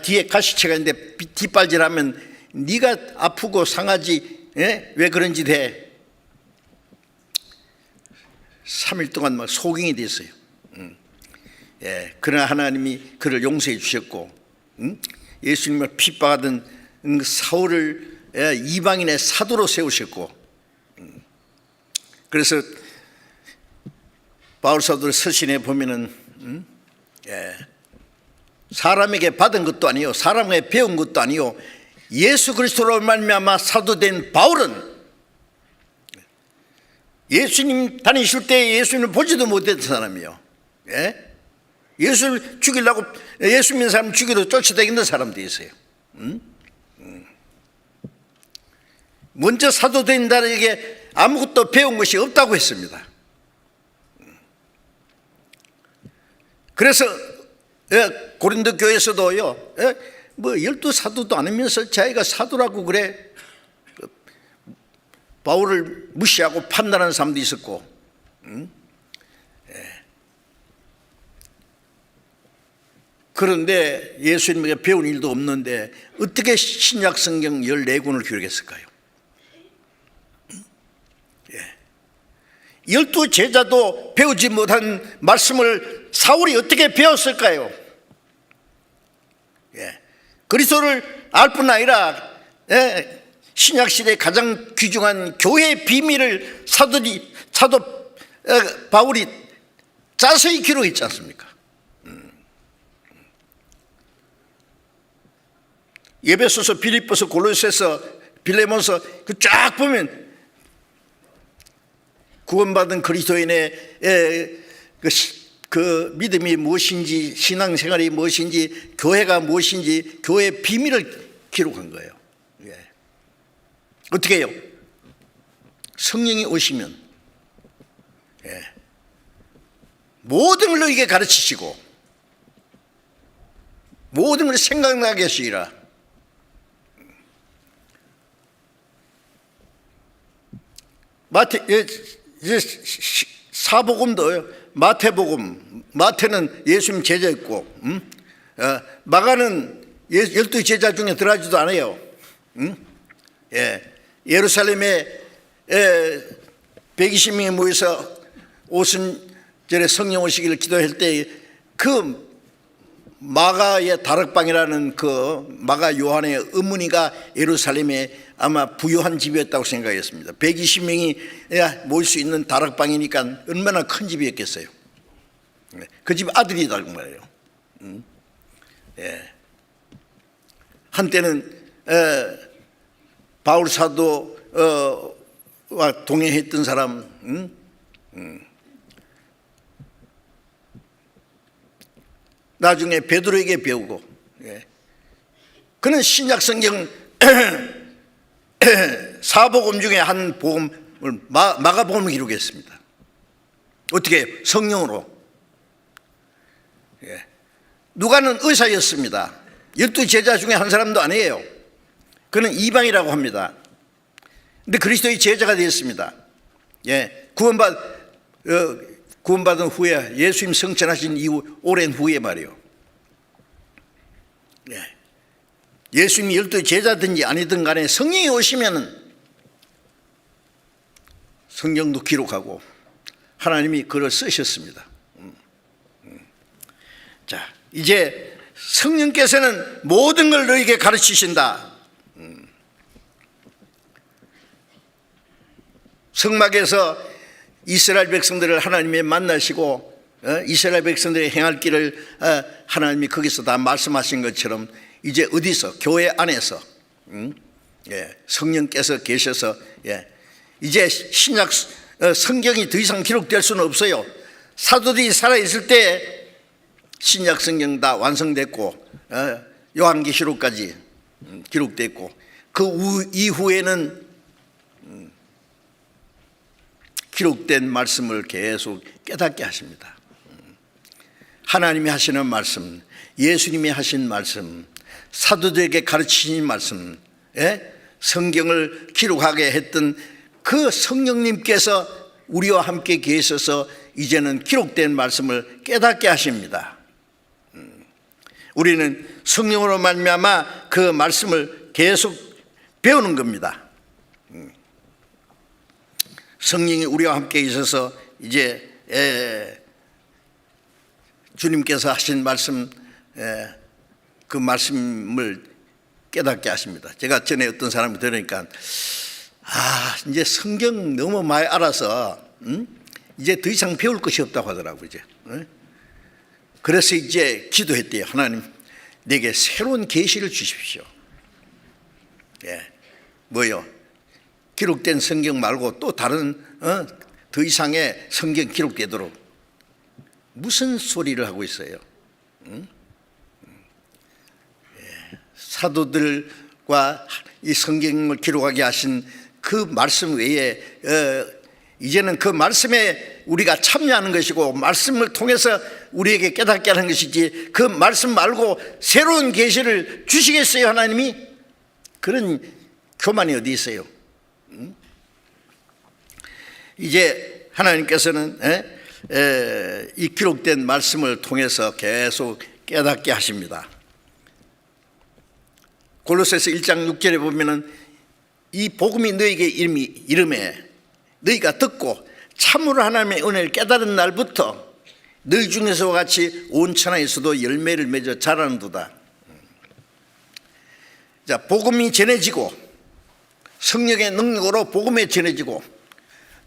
뒤에 가시채가 있는데 뒷발질하면 네가 아프고 상하지. 왜 그런 짓 해? 3일 동안 막 소경이 됐어요. 그러나 하나님이 그를 용서해 주셨고 예수님을 핍박하던 사울을 이방인의 사도로 세우셨고 그래서 바울 사도의 서신에 보면은 사람에게 받은 것도 아니요 사람에게 배운 것도 아니요 예수 그리스도로 말미암아 사도된 바울은 예수님 다니실 때 예수님을 보지도 못했던 사람이요. 예수를 죽이려고 예수 믿는 사람 죽이러 쫓아다니는 사람도 있어요. 먼저 사도된 자에게 아무것도 배운 것이 없다고 했습니다. 그래서 고린도 교회에서도요, 뭐 12사도도 아니면서 자기가 사도라고 그래 바울을 무시하고 판단하는 사람도 있었고, 그런데 예수님에게 배운 일도 없는데 어떻게 신약 성경 14권을 기록했을까요? 12 제자도 배우지 못한 말씀을 사울이 어떻게 배웠을까요? 그리스도를 알 뿐 아니라 신약시대의 가장 귀중한 교회의 비밀을 사도 바울이 자세히 기록했지 않습니까? 에베소서, 빌립보서, 골로새서, 빌레몬서 그 쫙 보면 구원받은 그리스도인의 그 믿음이 무엇인지, 신앙생활이 무엇인지, 교회가 무엇인지, 교회의 비밀을 기록한 거예요. 어떻게 해요? 성령이 오시면 모든 걸 너에게 가르치시고 모든 걸 생각나게 하시리라. 사복음도 마태복음, 마태는 예수님 제자였고 마가는 12 제자 중에 들어가지도 않아요. 예루살렘에 120명이 모여서 오순절에 성령 오시기를 기도할 때 그 마가의 다락방이라는 그 마가 요한의 어머니가 예루살렘에 아마 부유한 집이었다고 생각했습니다. 120명이 모일 수 있는 다락방이니까 얼마나 큰 집이었겠어요. 그 집 아들이라고 말해요. 한때는 바울 사도와 동행했던 사람, 나중에 베드로에게 배우고, 그는 신약 성경 사복음 중에 한 복음을 마가복음을 기록했습니다. 어떻게? 성령으로. 누가는 의사였습니다. 12 제자 중에 한 사람도 아니에요. 그는 이방이라고 합니다. 근데 그리스도의 제자가 되었습니다. 구원받은 후에 예수님 성천하신 이후 오랜 후에 말이에요. 예수님이 12 제자든지 아니든 간에 성령이 오시면은 성경도 기록하고 하나님이 글을 쓰셨습니다. 자, 이제 성령께서는 모든 걸 너에게 가르치신다. 성막에서 이스라엘 백성들을 하나님이 만나시고 이스라엘 백성들이 행할 길을 하나님이 거기서 다 말씀하신 것처럼 이제 어디서? 교회 안에서 성령께서 계셔서 이제 신약 성경이 더 이상 기록될 수는 없어요. 사도들이 살아있을 때 신약 성경 다 완성됐고 요한계시록까지 기록됐고 그 이후에는 기록된 말씀을 계속 깨닫게 하십니다. 하나님이 하시는 말씀, 예수님이 하신 말씀, 사도들에게 가르치신 말씀, 성경을 기록하게 했던 그 성령님께서 우리와 함께 계셔서 이제는 기록된 말씀을 깨닫게 하십니다. 우리는 성령으로 말미암아 그 말씀을 계속 배우는 겁니다. 성령이 우리와 함께 있어서 이제 주님께서 하신 말씀, 그 말씀을 깨닫게 하십니다. 제가 전에 어떤 사람이 들으니까 이제 성경 너무 많이 알아서 이제 더 이상 배울 것이 없다고 하더라고요. 이제. 그래서 이제 기도했대요. 하나님, 내게 새로운 계시를 주십시오. 뭐요? 기록된 성경 말고 또 다른 더 이상의 성경 기록되도록. 무슨 소리를 하고 있어요? 사도들과 이 성경을 기록하게 하신 그 말씀 외에 이제는 그 말씀에 우리가 참여하는 것이고 말씀을 통해서 우리에게 깨닫게 하는 것이지 그 말씀 말고 새로운 계시를 주시겠어요, 하나님이? 그런 교만이 어디 있어요? 이제 하나님께서는 이 기록된 말씀을 통해서 계속 깨닫게 하십니다. 골로새서 1장 6절에 보면은 이 복음이 너에게 이름에 너희가 듣고 참으로 하나님의 은혜를 깨달은 날부터 너희 중에서와 같이 온 천하에서도 열매를 맺어 자라는도다. 자, 복음이 전해지고 성령의 능력으로 복음이 전해지고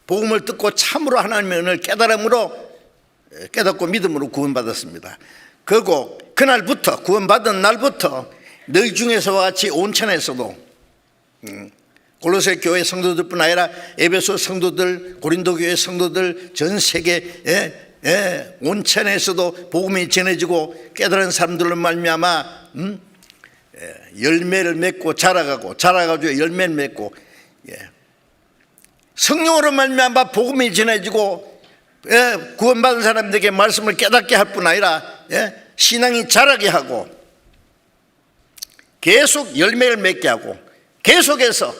복음을 듣고 참으로 하나님의 은혜를 깨닫고 믿음으로 구원받았습니다. 그리고 그날부터 구원받은 날부터 너희 중에서와 같이 온 천하에서도 골로새 교회 성도들뿐 아니라 에베소 성도들, 고린도 교회 성도들, 전 세계 온 천하에서도 복음이 전해지고 깨달은 사람들로 말미암아 열매를 맺고 자라가지고 열매를 맺고 성령으로 말미암아 복음이 전해지고 구원받은 사람들에게 말씀을 깨닫게 할 뿐 아니라 신앙이 자라게 하고 계속 열매를 맺게 하고 계속해서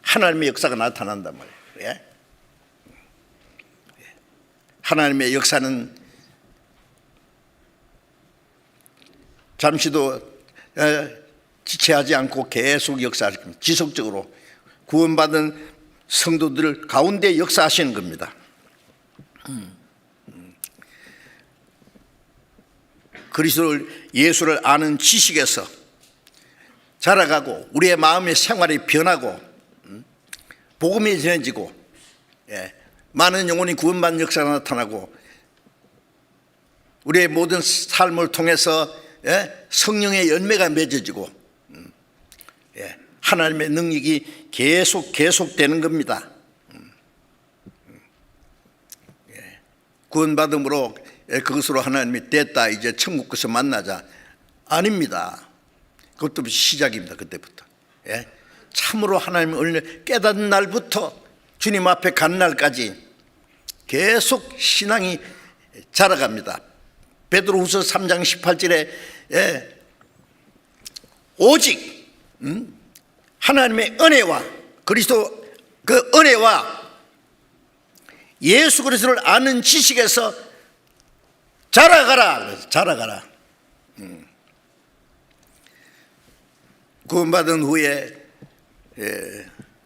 하나님의 역사가 나타난단 말이에요. 하나님의 역사는 잠시도 지체하지 않고 계속 역사하실 겁니다. 지속적으로 구원받은 성도들 가운데 역사하시는 겁니다. 그리스도를 예수를 아는 지식에서 자라가고 우리의 마음의 생활이 변하고 복음이 전해지고 많은 영혼이 구원받는 역사가 나타나고 우리의 모든 삶을 통해서 성령의 열매가 맺어지고 하나님의 능력이 계속되는 겁니다. 구원받음으로 그것으로 하나님이 됐다 이제 천국 가서 만나자 아닙니다. 그것도 시작입니다. 그때부터 참으로 하나님의 은혜를 깨닫는 날부터 주님 앞에 간 날까지 계속 신앙이 자라갑니다. 베드로후서 3장 18절에 오직 하나님의 은혜와 그리스도 그 은혜와 예수 그리스도를 아는 지식에서 자라가라. 구원받은 후에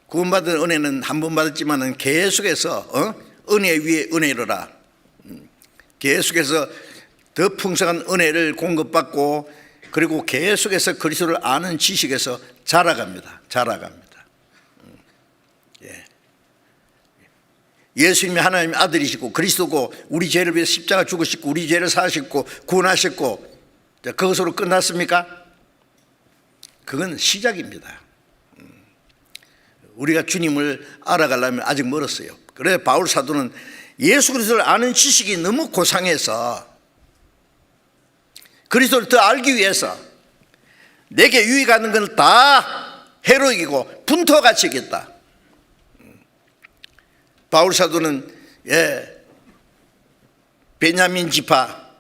구원받은 은혜는 한 번 받았지만은 계속해서 은혜 위에 은혜로라. 계속해서 더 풍성한 은혜를 공급받고 그리고 계속해서 그리스도를 아는 지식에서 자라갑니다. 예수님이 하나님의 아들이시고 그리스도고 우리 죄를 위해 십자가 죽으시고 우리 죄를 사하셨고 구원하셨고 그것으로 끝났습니까? 그건 시작입니다. 우리가 주님을 알아가려면 아직 멀었어요. 그래 바울 사도는 예수 그리스도를 아는 지식이 너무 고상해서 그리스도를 더 알기 위해서 내게 유익하는 건 다 해로이고 분토같이 있겠다. 바울 사도는 베냐민 지파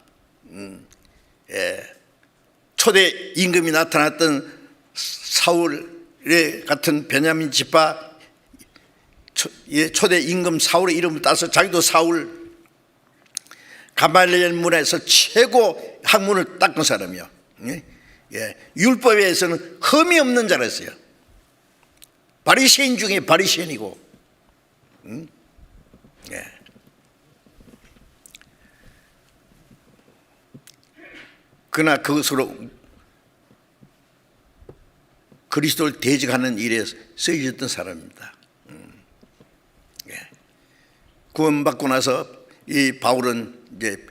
초대 임금이 나타났던 사울의 같은 베냐민 지파 초대 임금 사울의 이름을 따서 자기도 사울 가말리엘 문화에서 최고 학문을 닦은 사람이요. 율법에서는 흠이 없는 자였어요. 바리새인 중에 바리새인이고 그러나 그것으로 그리스도를 대적하는 일에 쓰여졌던 사람입니다. 구원받고 나서 이 바울은 이제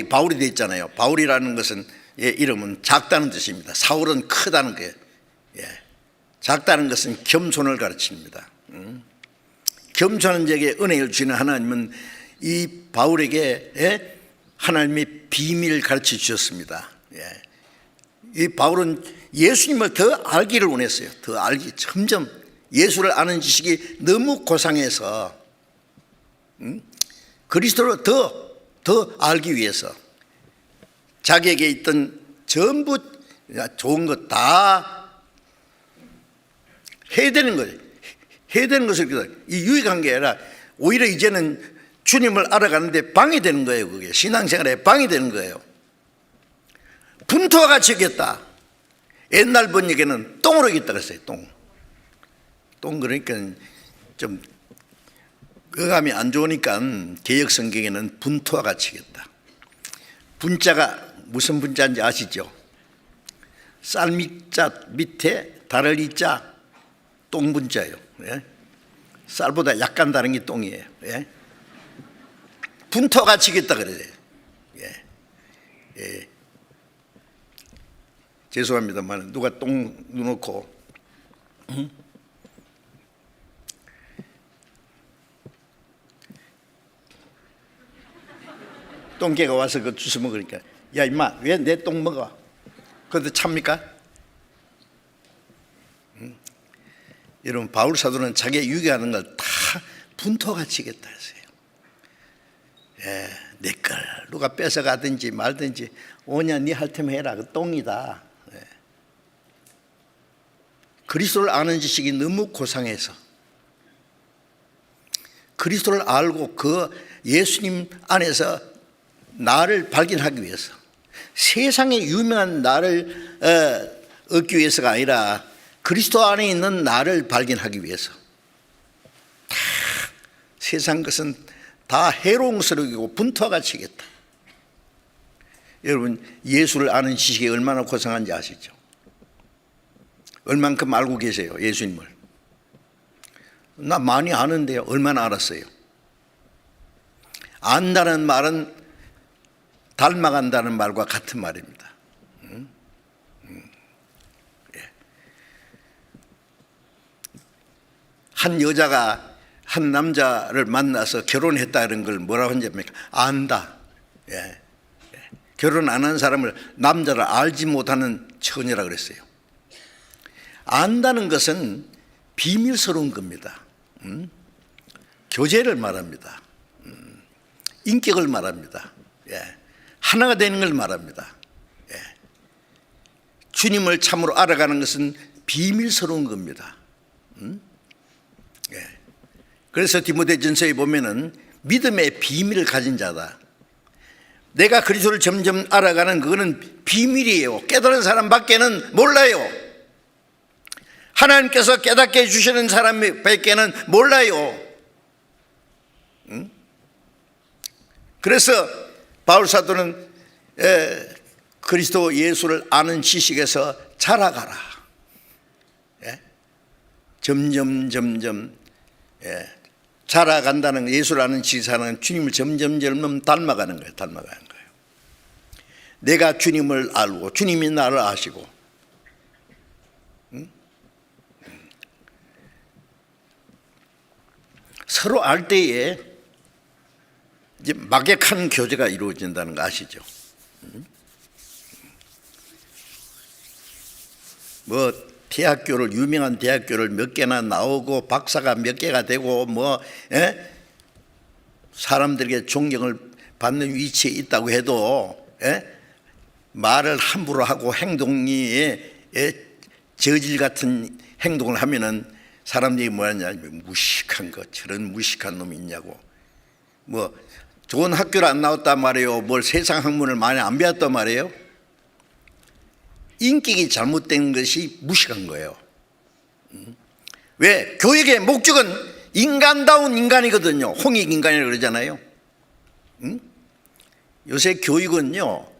바울이 됐잖아요. 바울이라는 것은 이름은 작다는 뜻입니다. 사울은 크다는 거예요. 작다는 것은 겸손을 가르칩니다. 겸손한 자에게 은혜를 주시는 하나님은 이 바울에게 하나님의 비밀을 가르쳐 주셨습니다. 이 바울은 예수님을 더 알기를 원했어요. 점점 예수를 아는 지식이 너무 고상해서 그리스도를 더 알기 위해서 자기에게 있던 전부 좋은 것 다 해야 되는 거예요. 해야 되는 것을 유익한 게 아니라 오히려 이제는 주님을 알아가는데 방해되는 거예요. 그게 신앙생활에 방해되는 거예요. 분토와 같이 하겠다. 옛날 번역에는 똥으로 하겠다 그랬어요. 똥 그러니까 좀 어감이 안 좋으니까 개역 성경에는 분토와 같이 하겠다. 분자가 무슨 분자인지 아시죠? 쌀밑자 밑에 달을 이자 똥분자예요. 예? 쌀보다 약간 다른 게 똥이에요. 예? 분토와 같이 하겠다 그래요. 예. 죄송합니다만 누가 똥 넣어놓고 똥개가 와서 그 주워 먹으니까 야 임마 왜 내 똥 먹어? 그것도 참니까? 여러분 바울 사도는 자기가 유기하는 걸 다 분토같이 하겠다 했어요. 예, 내 걸 누가 뺏어가든지 말든지 오냐 네 할 테면 해라. 그 똥이다. 예. 그리스도를 아는 지식이 너무 고상해서 그리스도를 알고 그 예수님 안에서 나를 발견하기 위해서 세상에 유명한 나를 얻기 위해서가 아니라 그리스도 안에 있는 나를 발견하기 위해서 다 세상 것은 다 해로운 것으로 여기고 분토와 같이 하겠다. 여러분 예수를 아는 지식이 얼마나 고상한지 아시죠? 얼만큼 알고 계세요? 예수님을. 나 많이 아는데요. 얼마나 알았어요? 안다는 말은 닮아간다는 말과 같은 말입니다. 한 여자가 한 남자를 만나서 결혼했다 이런 걸 뭐라고 하는지 압니까? 안다. 결혼 안 한 사람을 남자를 알지 못하는 처녀라 그랬어요. 안다는 것은 비밀스러운 겁니다. 교제를 말합니다. 인격을 말합니다. 하나가 되는 걸 말합니다. 주님을 참으로 알아가는 것은 비밀스러운 겁니다. 그래서 디모데전서에 보면은 믿음의 비밀을 가진 자다. 내가 그리스도를 점점 알아가는 그거는 비밀이에요. 깨달은 사람밖에는 몰라요. 하나님께서 깨닫게 해주시는 사람밖에는 몰라요. 그래서 바울 사도는 그리스도 예수를 아는 지식에서 자라가라. 점점 자라간다는 예수를 아는 지식은 주님을 점점 닮아가는 거예요. 내가 주님을 알고 주님이 나를 아시고 서로 알 때에 이제 막역한 교제가 이루어진다는 거 아시죠? 뭐 대학교를 유명한 대학교를 몇 개나 나오고 박사가 몇 개가 되고 뭐 사람들에게 존경을 받는 위치에 있다고 해도 말을 함부로 하고 행동이 저질 같은 행동을 하면은 사람들이 뭐하냐, 무식한 거, 저런 무식한 놈이 있냐고. 뭐 좋은 학교를 안 나왔단 말이에요. 뭘 세상 학문을 많이 안 배웠단 말이에요. 인격이 잘못된 것이 무식한 거예요. 왜? 교육의 목적은 인간다운 인간이거든요. 홍익인간이라고 그러잖아요. 요새 교육은요,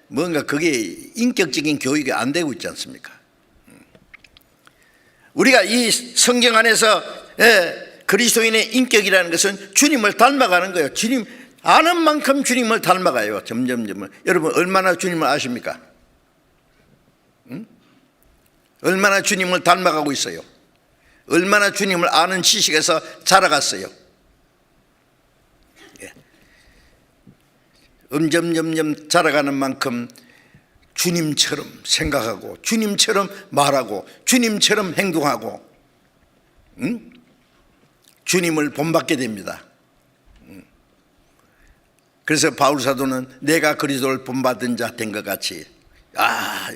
뭔가 그게 인격적인 교육이 안 되고 있지 않습니까? 우리가 이 성경 안에서 그리스도인의 인격이라는 것은 주님을 닮아가는 거예요. 주님 아는 만큼 주님을 닮아가요. 점점. 여러분 얼마나 주님을 아십니까? 얼마나 주님을 닮아가고 있어요? 얼마나 주님을 아는 지식에서 자라갔어요? 점점 자라가는 만큼 주님처럼 생각하고 주님처럼 말하고 주님처럼 행동하고 주님을 본받게 됩니다. 그래서 바울 사도는 내가 그리스도를 본받은 자 된 것 같이,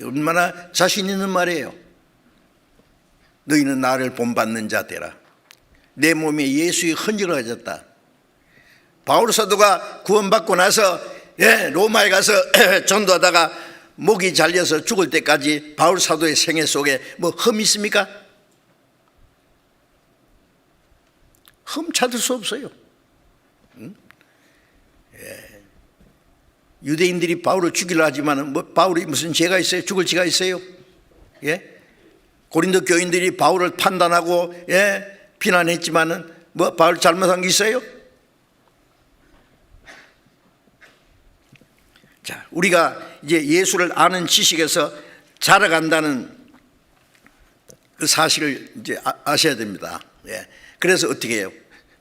얼마나 자신 있는 말이에요. 너희는 나를 본받는 자 되라. 내 몸에 예수의 흔적을 가졌다. 바울 사도가 구원받고 나서 로마에 가서 전도하다가 목이 잘려서 죽을 때까지 바울 사도의 생애 속에 뭐 흠이 있습니까? 흠 찾을 수 없어요. 유대인들이 바울을 죽이려 하지만 뭐 바울이 무슨 죄가 있어요? 죽을 죄가 있어요? 고린도 교인들이 바울을 판단하고 비난했지만은 뭐 바울 잘못한 게 있어요? 자, 우리가 이제 예수를 아는 지식에서 자라간다는 그 사실을 이제 아셔야 됩니다. 그래서 어떻게 해요?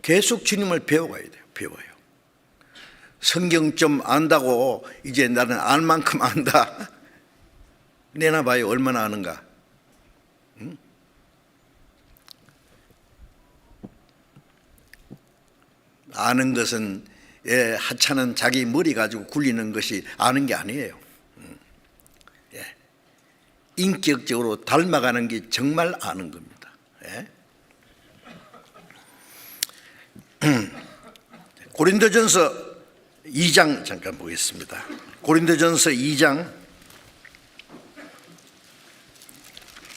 계속 주님을 배워가야 돼요. 배워요. 성경 좀 안다고 이제 나는 알 만큼 안다. 내놔봐요. 얼마나 아는가. 아는 것은 하찮은 자기 머리 가지고 굴리는 것이 아는 게 아니에요. 인격적으로 닮아가는 게 정말 아는 겁니다. 고린도전서 2장 잠깐 보겠습니다. 고린도전서 2장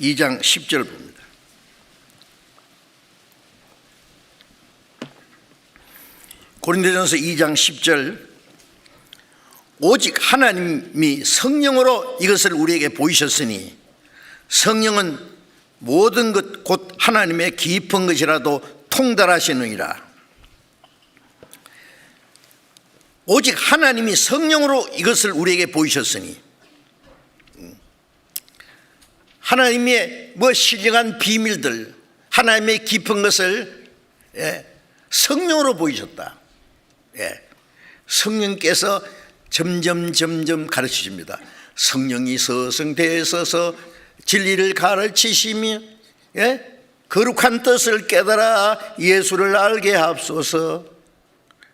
10절 봅니다. 고린도전서 2장 10절 오직 하나님이 성령으로 이것을 우리에게 보이셨으니 성령은 모든 것 곧 하나님의 깊은 것이라도 통달하시느니라. 오직 하나님이 성령으로 이것을 우리에게 보이셨으니 하나님의 뭐 신령한 비밀들 하나님의 깊은 것을 성령으로 보이셨다. 성령께서 점점 가르쳐 줍니다. 성령이 서성대서서 진리를 가르치시며 거룩한 뜻을 깨달아 예수를 알게 하옵소서.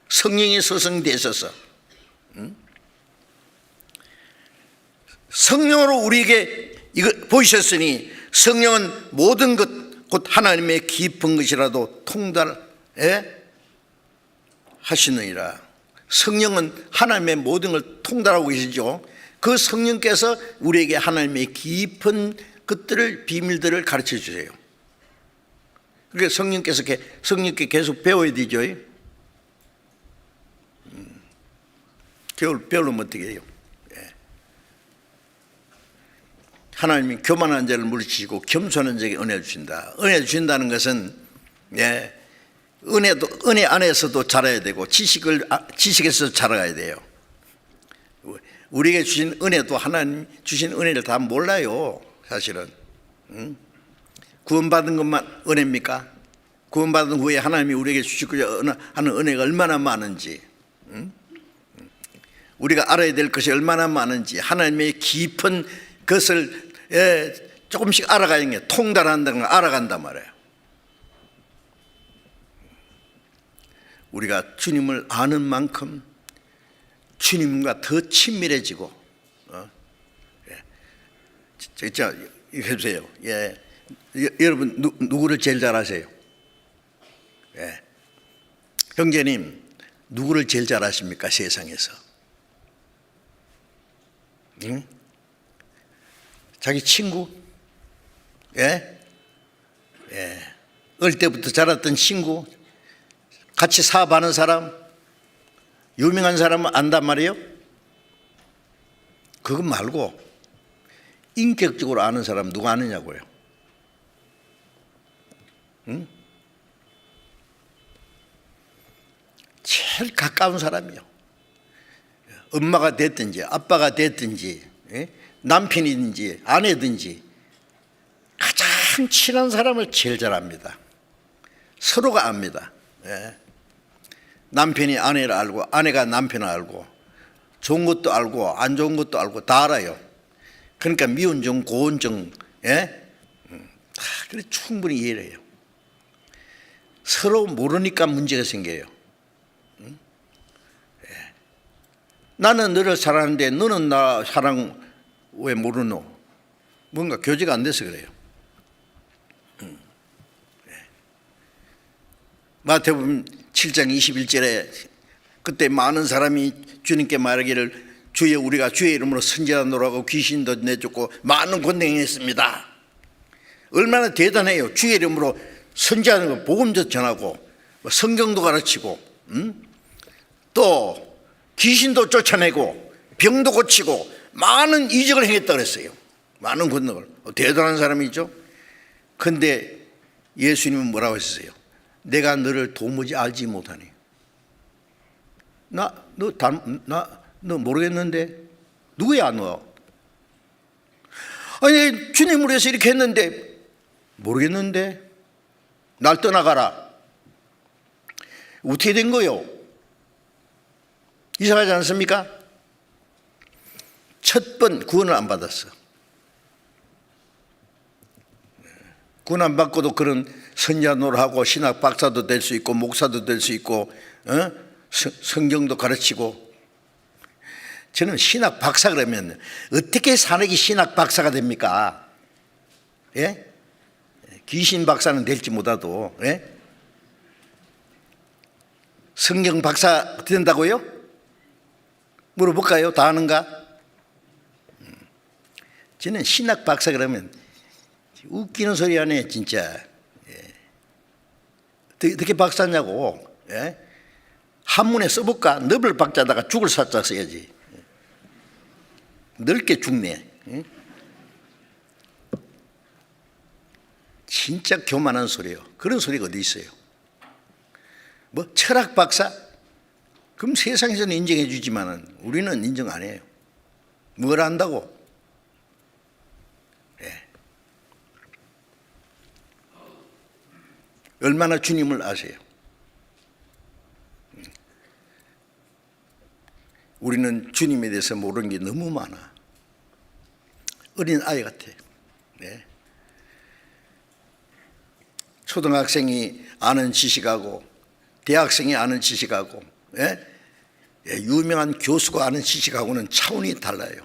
성령이 서성대서서 성령으로 우리에게 이거 보이셨으니 성령은 모든 것 곧 하나님의 깊은 것이라도 통달하시느니라. 성령은 하나님의 모든 걸 통달하고 계시죠. 그 성령께서 우리에게 하나님의 깊은 것들을 비밀들을 가르쳐 주세요. 그러니까 성령께 계속 배워야 되죠. 배우려면 어떻게 해요? 하나님이 교만한 자를 물리치시고 겸손한 자에게 은혜를 주신다. 은혜 주신다는 것은 은혜 안에서도 자라야 되고 지식에서 자라야 돼요. 우리에게 주신 은혜도 하나님 주신 은혜를 다 몰라요. 사실은 구원받은 것만 은혜입니까? 구원받은 후에 하나님이 우리에게 주시고자 하는 은혜가 얼마나 많은지, 우리가 알아야 될 것이 얼마나 많은지, 하나님의 깊은 것을 조금씩 알아가는 게 통달한다는 걸 알아간단 말이에요. 우리가 주님을 아는 만큼 주님과 더 친밀해지고, 자, 해주세요. 여러분 누구를 제일 잘 아세요? 형제님, 누구를 제일 잘 아십니까? 세상에서? 응? 자기 친구? 어릴 때부터 자랐던 친구? 같이 사업하는 사람? 유명한 사람은 안단 말이에요? 그거 말고 인격적으로 아는 사람 누가 아느냐고요? 응? 제일 가까운 사람이요. 엄마가 됐든지 아빠가 됐든지 남편이든지 아내든지 가장 친한 사람을 제일 잘 압니다. 서로가 압니다. 남편이 아내를 알고 아내가 남편을 알고 좋은 것도 알고 안 좋은 것도 알고 다 알아요. 그러니까 미운정 고운정 다 그래 충분히 이해를 해요. 서로 모르니까 문제가 생겨요. 나는 너를 사랑하는데 너는 나 사랑 왜 모르노? 뭔가 교제가 안 돼서 그래요. 마태복음 7장 21절에 그때 많은 사람이 주님께 말하기를 우리가 주의 이름으로 선지하노라고 귀신도 내쫓고 많은 권능했습니다. 얼마나 대단해요. 주의 이름으로 선지하는 거 복음도 전하고 성경도 가르치고 또 귀신도 쫓아내고 병도 고치고 많은 이적을 행했다 그랬어요. 많은 권능을. 대단한 사람이죠. 그런데 예수님은 뭐라고 했어요? 내가 너를 도무지 알지 못하니. 너 모르겠는데 누구야 너? 아니 주님을 위해서 이렇게 했는데 모르겠는데 날 떠나가라. 어떻게 된 거요? 이상하지 않습니까? 첫 번 구원을 안 받았어. 구원 안 받고도 그런 선지자 노릇하고 신학 박사도 될 수 있고 목사도 될 수 있고 성경도 가르치고. 저는 신학 박사 그러면 어떻게 사내기 신학 박사가 됩니까? 예? 귀신 박사는 될지 못하도 예? 성경 박사 된다고요? 물어볼까요? 다 아는가? 저는 신학 박사 그러면 웃기는 소리 하네 진짜. 예. 어떻게 박사냐고. 예? 한문에 써볼까? 너블 박자다가 죽을 사자 써야지. 넓게 죽네. 예? 진짜 교만한 소리예요. 그런 소리가 어디 있어요? 뭐 철학 박사? 그럼 세상에서는 인정해 주지만 우리는 인정 안 해요. 뭘 안다고? 예. 얼마나 주님을 아세요? 우리는 주님에 대해서 모르는 게 너무 많아. 어린 아이 같아. 네. 초등학생이 아는 지식하고 대학생이 아는 지식하고 예? 예, 유명한 교수가 아는 지식하고는 차원이 달라요.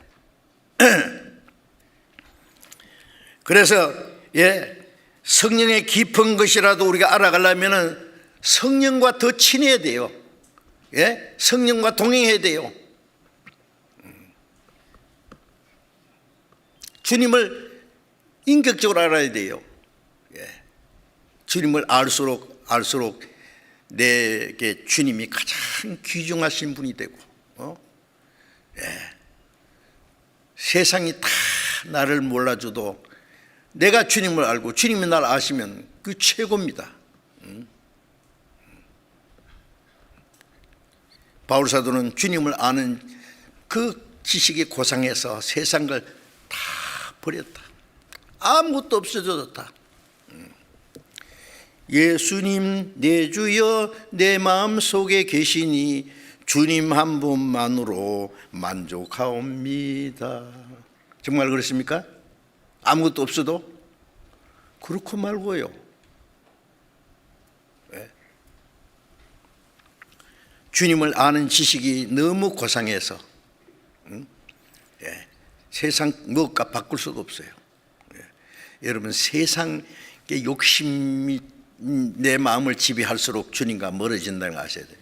그래서 예, 성령의 깊은 것이라도 우리가 알아가려면 성령과 더 친해야 돼요. 예? 성령과 동행해야 돼요. 주님을 인격적으로 알아야 돼요. 예. 주님을 알수록 내게 주님이 가장 귀중하신 분이 되고 예. 세상이 다 나를 몰라줘도 내가 주님을 알고 주님이 나를 아시면 그 최고입니다. 바울 사도는 주님을 아는 그 지식이 고상해서 세상 걸 다 버렸다. 아무것도 없어졌다. 예수님 내 주여 내 마음속에 계시니 주님 한 분만으로 만족하옵니다. 정말 그렇습니까? 아무것도 없어도? 그렇고 말고요. 왜? 주님을 아는 지식이 너무 고상해서 예. 세상 무엇과 바꿀 수가 없어요. 예. 여러분 세상의 욕심이 내 마음을 지배할수록 주님과 멀어진다는 걸 아셔야 됩니다.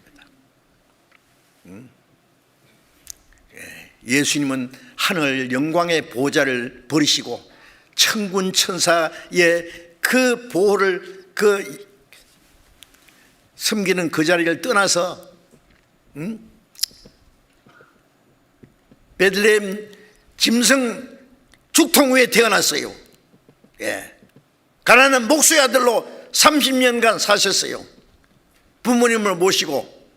예. 예수님은 하늘 영광의 보좌를 버리시고 천군 천사의 그 보호를 섬기는 그 자리를 떠나서 베들레헴 짐승 죽통 위에 태어났어요. 예. 가난한 목수의 아들로 30년간 사셨어요. 부모님을 모시고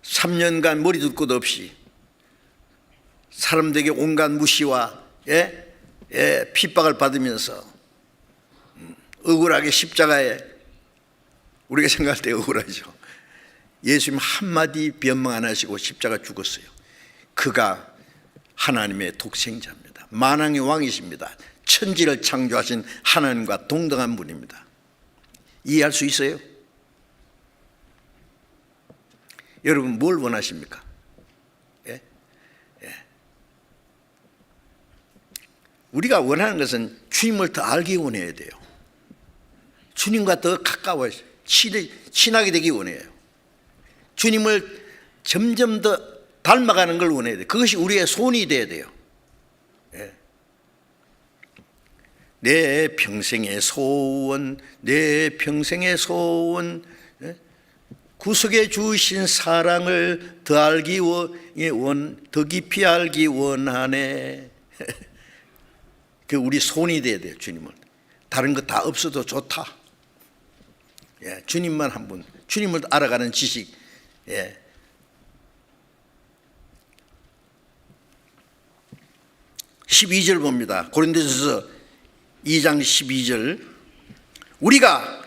3년간 머리 둘 곳 없이 사람들에게 온갖 무시와 핍박을 받으면서 억울하게 십자가에 우리가 생각할 때 억울하죠. 예수님 한마디 변명 안 하시고 십자가 죽었어요. 그가 하나님의 독생자입니다. 만왕의 왕이십니다. 천지를 창조하신 하나님과 동등한 분입니다. 이해할 수 있어요? 여러분 뭘 원하십니까? 예? 예. 우리가 원하는 것은 주님을 더 알기 원해야 돼요. 주님과 더 가까워 친하게 되기 원해요. 주님을 점점 더 닮아가는 걸 원해야 돼요. 그것이 우리의 소원이 돼야 돼요. 예. 내 평생의 소원, 내 평생의 소원, 예? 구속해 주신 사랑을 더 알기 더 깊이 알기 원하네. 그 우리 소원이 돼야 돼요. 주님은 다른 거 다 없어도 좋다. 예, 주님만 한 분, 주님을 알아가는 지식. 예. (12절) 봅니다. 고린도전서 2장 12절. 우리가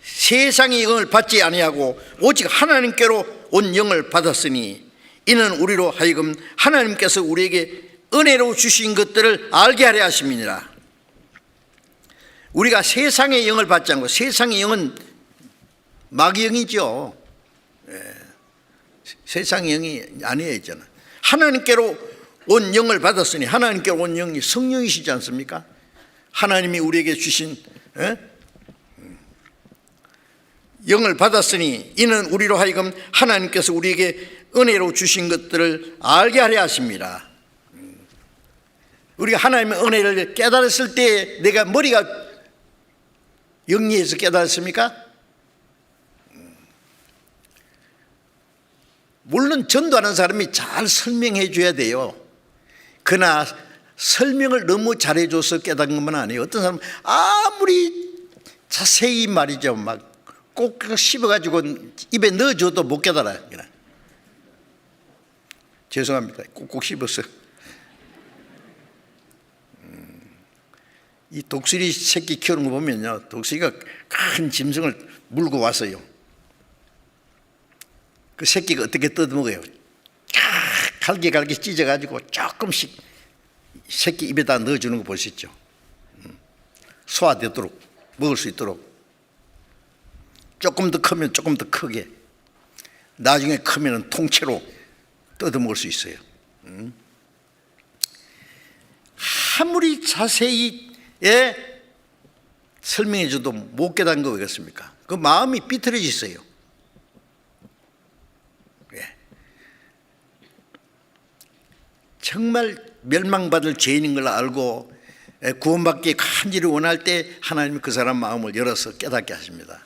세상의 영을 받지 아니하고 오직 하나님께로 온 영을 받았으니 이는 우리로 하여금 하나님께서 우리에게 은혜로 주신 것들을 알게 하려 하심이니라. 우리가 세상의 영을 받지 않고, 세상의 영은 마귀 영이죠. 예. 세상의 영이 아니에요. 있잖아. 하나님께로 온 영을 받았으니, 하나님께로 온 영이 성령이시지 않습니까? 하나님이 우리에게 주신 영을 받았으니 이는 우리로 하여금 하나님께서 우리에게 은혜로 주신 것들을 알게 하려 하십니다. 우리가 하나님의 은혜를 깨달았을 때 내가 머리가 영리해서 깨달았습니까? 물론 전도하는 사람이 잘 설명해 줘야 돼요. 그러나 설명을 너무 잘해줘서 깨닫는 건 아니에요. 어떤 사람은 아무리 자세히 말이죠, 막 꼭 씹어가지고 입에 넣어줘도 못 깨달아요. 죄송합니다. 꼭꼭 씹었어. 이 독수리 새끼 키우는 거 보면요, 독수리가 큰 짐승을 물고 왔어요. 그 새끼가 어떻게 뜯어먹어요? 갈게 찢어가지고 조금씩 새끼 입에다 넣어주는 거 보셨죠? 소화되도록, 먹을 수 있도록. 조금 더 크면 조금 더 크게, 나중에 크면 통째로 뜯어먹을 수 있어요. 아무리 자세히 설명해 줘도 못 깨닫는 거 왜겠습니까? 그 마음이 삐뚤어져 있어요. 정말 멸망받을 죄인인 걸 알고 구원받기 간절히 원할 때 하나님이 그 사람 마음을 열어서 깨닫게 하십니다.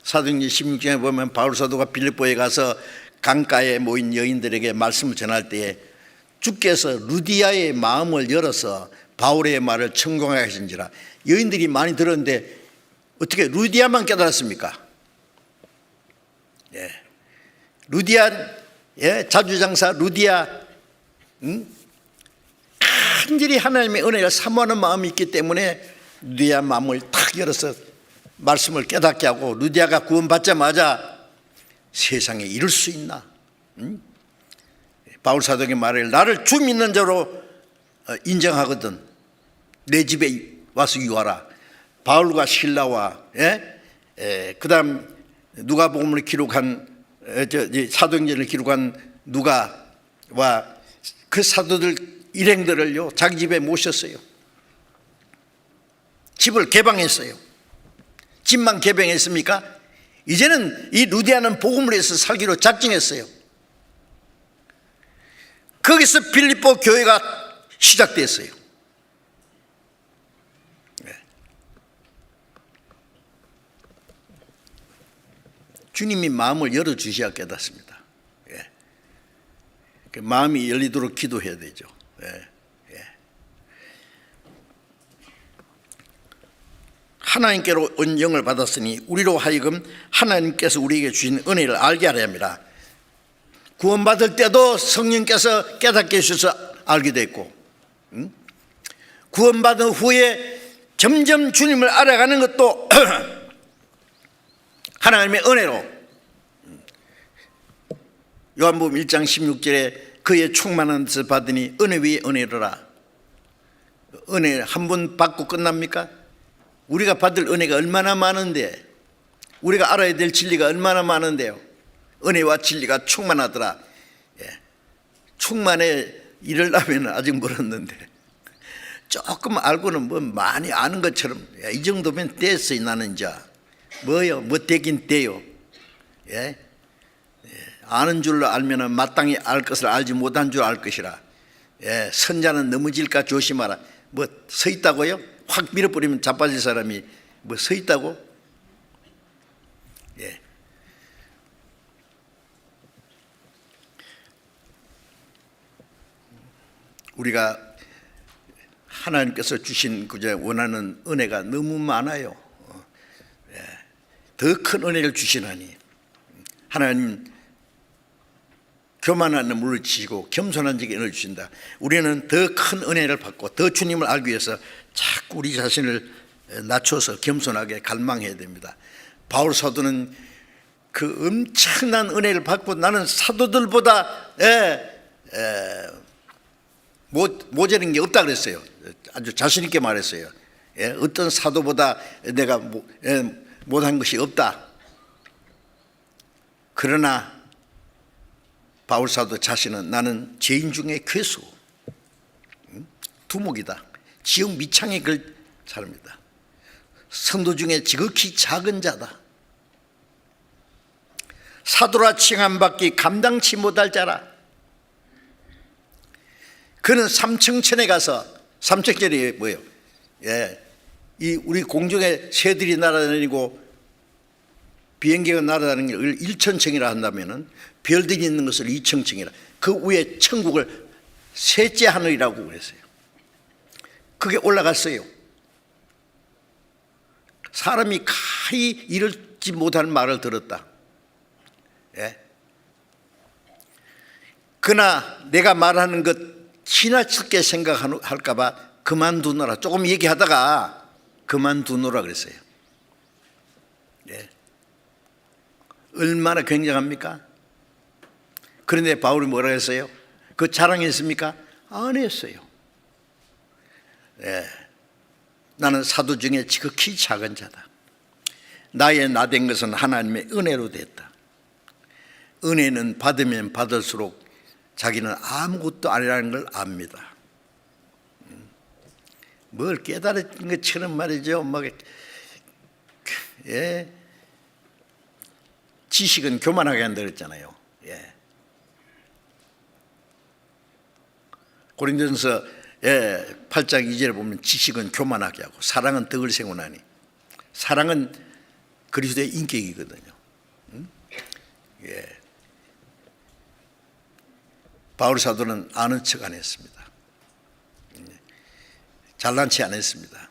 사도행전 16장에 보면 바울 사도가 빌립보에 가서 강가에 모인 여인들에게 말씀을 전할 때에 주께서 루디아의 마음을 열어서 바울의 말을 청종하게 하신지라. 여인들이 많이 들었는데 어떻게 루디아만 깨달았습니까? 루디아, 자주장사 루디아, 간절히 하나님의 은혜를 사모하는 마음이 있기 때문에 루디아 마음을 탁 열어서 말씀을 깨닫게 하고, 루디아가 구원받자마자 세상에 이럴 수 있나? 바울 사도의 말을 나를 주 믿는 자로 인정하거든 내 집에 와서 유하라. 바울과 실라와 그 다음 누가복음을 기록한 사도행전을 기록한 누가와 그 사도들 일행들을요 자기 집에 모셨어요. 집을 개방했어요. 집만 개방했습니까? 이제는 이 루디아는 복음을 해서 살기로 작정했어요. 거기서 빌립보 교회가 시작됐어요. 주님이 마음을 열어주셔야 깨닫습니다. 마음이 열리도록 기도해야 되죠. 하나님께로 온 영을 받았으니 우리로 하여금 하나님께서 우리에게 주신 은혜를 알게 하려 합니다. 구원받을 때도 성령께서 깨닫게 해주셔서 알게 됐고, 구원받은 후에 점점 주님을 알아가는 것도 하나님의 은혜로. 요한복음 1장 16절에 그의 충만한 뜻을 받으니 은혜 위에 은혜로라. 은혜 한 번 받고 끝납니까? 우리가 받을 은혜가 얼마나 많은데, 우리가 알아야 될 진리가 얼마나 많은데요. 은혜와 진리가 충만하더라. 충만에 이르려면 아직 멀었는데, 조금 알고는 뭐 많이 아는 것처럼 이 정도면 됐어요. 나는 이제 뭐요? 뭐 되긴 돼요. 아는 줄로 알면은 마땅히 알 것을 알지 못한 줄 알 것이라. 예, 선자는 넘어질까 조심하라. 뭐 서 있다고요? 확 밀어버리면 자빠질 사람이 뭐 서 있다고? 예. 우리가 하나님께서 주신 그저 원하는 은혜가 너무 많아요. 더 큰 은혜를 주시나니 하나님 교만한 물을 지시고 겸손한 자에게 은혜를 주신다. 우리는 더 큰 은혜를 받고 더 주님을 알기 위해서 자꾸 우리 자신을 낮춰서 겸손하게 갈망해야 됩니다. 바울 사도는 그 엄청난 은혜를 받고 나는 사도들보다 모자란 게 없다 그랬어요. 아주 자신 있게 말했어요. 어떤 사도보다 내가 못한 것이 없다. 그러나 바울 사도 자신은 나는 죄인 중에 괴수, 두목이다. 지옥 미창에 글 사람이다. 성도 중에 지극히 작은 자다. 사도라 칭함받기 감당치 못할 자라. 그는 삼층천에 가서, 삼층천이 뭐예요? 이 우리 공중에 새들이 날아다니고 비행기가 날아다니는 걸 1천층이라 한다면은 별들이 있는 것을 2천층이라. 그 위에 천국을 셋째 하늘이라고 그랬어요. 그게 올라갔어요. 사람이 가히 이르지 못할 말을 들었다. 그러나 내가 말하는 것 지나치게 생각할까 봐 그만두노라. 조금 얘기하다가 그만두노라 그랬어요. 얼마나 굉장합니까? 그런데 바울이 뭐라 했어요? 그 자랑했습니까? 안 했어요. 나는 사도 중에 지극히 작은 자다. 나의 나된 것은 하나님의 은혜로 됐다. 은혜는 받으면 받을수록 자기는 아무것도 아니라는 걸 압니다. 뭘 깨달은 것처럼 말이죠. 막 지식은 교만하게 한다 그랬잖아요. 고린도전서 8장 2절에 보면 지식은 교만하게 하고 사랑은 덕을 세우나니. 사랑은 그리스도의 인격이거든요. 바울 사도는 아는 척 안 했습니다. 잘난 체 안 했습니다.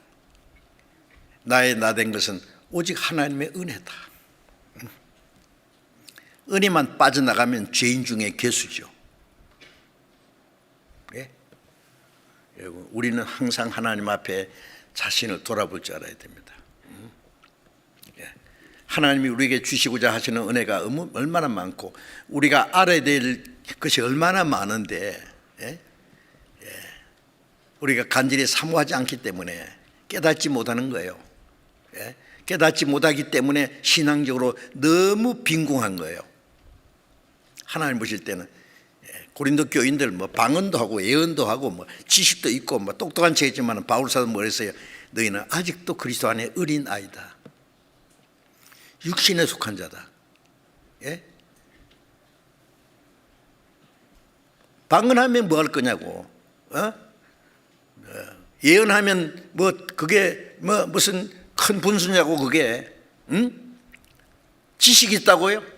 나의 나된 것은 오직 하나님의 은혜다. 은혜만 빠져나가면 죄인 중에 괴수죠. 우리는 항상 하나님 앞에 자신을 돌아볼 줄 알아야 됩니다. 하나님이 우리에게 주시고자 하시는 은혜가 얼마나 많고 우리가 알아야 될 것이 얼마나 많은데 우리가 간절히 사모하지 않기 때문에 깨닫지 못하는 거예요. 깨닫지 못하기 때문에 신앙적으로 너무 빈궁한 거예요. 하나님 보실 때는 고린도 교인들 뭐 방언도 하고 예언도 하고 뭐 지식도 있고 뭐 똑똑한 척했지만 바울 사도 뭐랬어요? 너희는 아직도 그리스도 안에 어린 아이다. 육신에 속한 자다. 방언하면 뭐 할 거냐고. 예언하면 뭐 그게 뭐 무슨 큰 분수냐고 그게. 지식이 있다고요?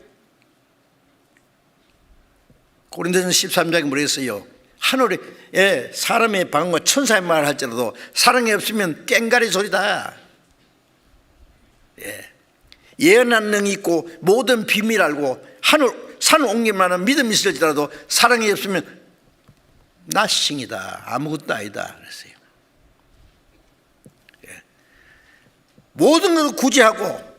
고린도전서 13장에 뭐랬어요? 하늘에 사람의 방언과 천사의 말을 할지라도 사랑이 없으면 꽹가리 소리다. 예언하는 능이 있고 모든 비밀 알고 산을 옮기만한 믿음이 있을지라도 사랑이 없으면 나싱이다. 아무것도 아니다 그랬어요. 모든 것을 구제하고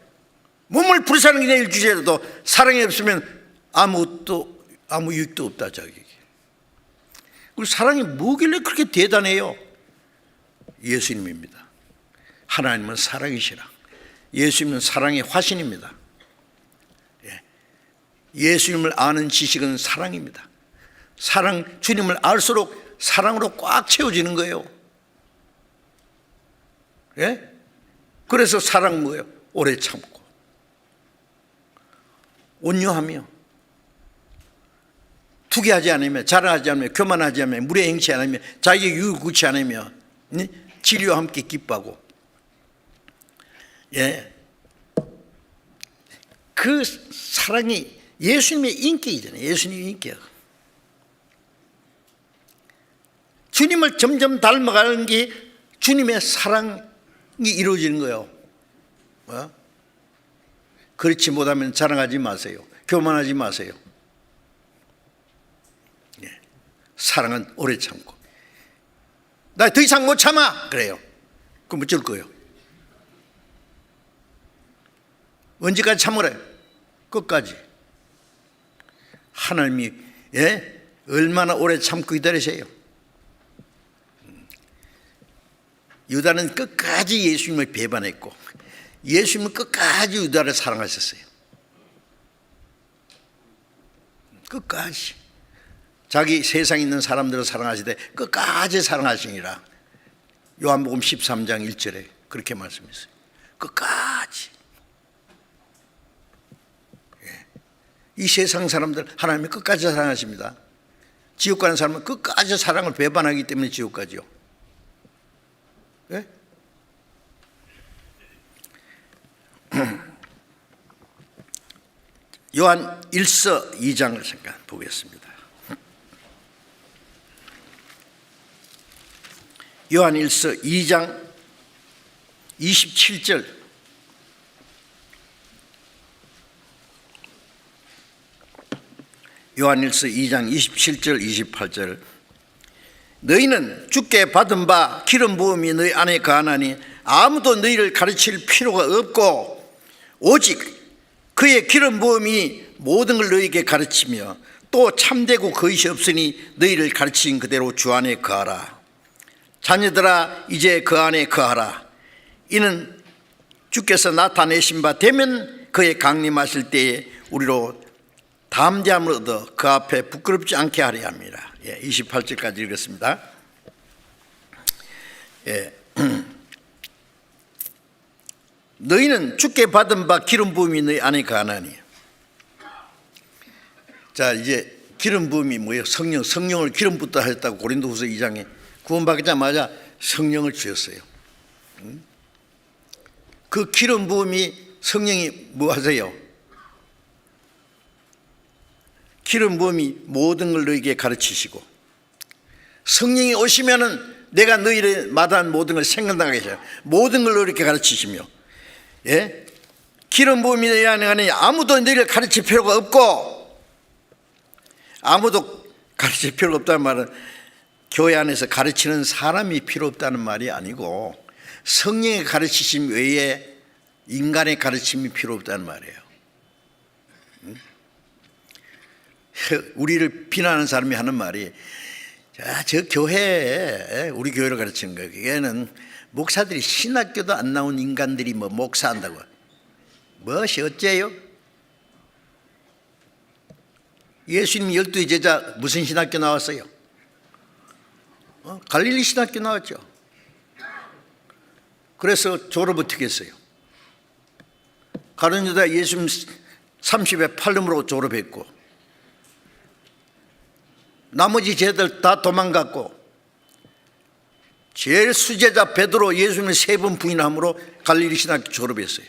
몸을 불사르는 게 일주일에도 사랑이 없으면 아무 유익도 없다 자기에게. 우리 사랑이 뭐길래 그렇게 대단해요? 예수님입니다. 하나님은 사랑이시라. 예수님은 사랑의 화신입니다. 예수님을 아는 지식은 사랑입니다. 주님을 알수록 사랑으로 꽉 채워지는 거예요. 그래서 사랑 뭐예요? 오래 참고 온유하며 투기하지 않으며 자랑하지 않으며 교만하지 않으며 물에 행치 않으며 자기 유익을 구치 않으며 진리와 함께 기뻐하고 그 사랑이 예수님의 인격이잖아요. 예수님의 인격. 주님을 점점 닮아가는 게 주님의 사랑이 이루어지는 거예요. 그렇지 못하면 자랑하지 마세요. 교만하지 마세요. 사랑은 오래 참고. 나 더 이상 못 참아! 그래요. 그럼 어쩔 거예요? 언제까지 참으래요? 끝까지. 하나님이 얼마나 오래 참고 기다리세요? 유다는 끝까지 예수님을 배반했고 예수님은 끝까지 유다를 사랑하셨어요. 끝까지. 자기 세상에 있는 사람들을 사랑하시되 끝까지 사랑하시니라. 요한복음 13장 1절에 그렇게 말씀했어요. 끝까지. 이 세상 사람들 하나님이 끝까지 사랑하십니다. 지옥 가는 사람은 끝까지 사랑을 배반하기 때문에 지옥 가죠. 예? 요한 1서 2장을 잠깐 보겠습니다. 요한 1서 2장 27절. 요한 1서 2장 27절 28절. 너희는 주께 받은 바 기름 부음이 너희 안에 거하나니 아무도 너희를 가르칠 필요가 없고 오직 그의 기름 부음이 모든 걸 너희에게 가르치며 또 참되고 거짓이 없으니 너희를 가르친 그대로 주 안에 거하라. 자녀들아 이제 그 안에 거하라. 이는 주께서 나타내신 바 되면 그의 강림하실 때에 우리로 담대함을 얻어 그 앞에 부끄럽지 않게 하려 합니다. 28절까지 읽었습니다. 너희는 주께 받은 바 기름 부음이 너희 안에 거하나니. 자, 이제 기름 부음이 뭐예요? 성령을 기름 붓다 했다고 고린도후서 2장에 구원받자마자 성령을 주셨어요. 그 기름 부음이 성령이 뭐 하세요? 기름 부음이 모든 걸 너희에게 가르치시고 성령이 오시면은 내가 너희를 마다한 모든 걸 생각나게 해요. 모든 걸 너희에게 가르치시며 기름 부음이 너희 안에 가니 아무도 너희를 가르칠 필요가 없고 아무도 가르칠 필요가 없다는 말은 교회 안에서 가르치는 사람이 필요 없다는 말이 아니고 성령의 가르치심 외에 인간의 가르침이 필요 없다는 말이에요. 우리를 비난하는 사람이 하는 말이 저 교회에 우리 교회를 가르치는 거예요. 그게는 목사들이 신학교도 안 나온 인간들이 뭐 목사한다고. 무엇이 어째요? 예수님 12 제자 무슨 신학교 나왔어요? 갈릴리 신학교 나왔죠. 그래서 졸업 어떻게 했어요? 가룟 유다 예수님 30에 팔름으로 졸업했고 나머지 제자들 다 도망갔고 제일 수제자 베드로 예수님을 3번 부인함으로 갈릴리 신학교 졸업했어요.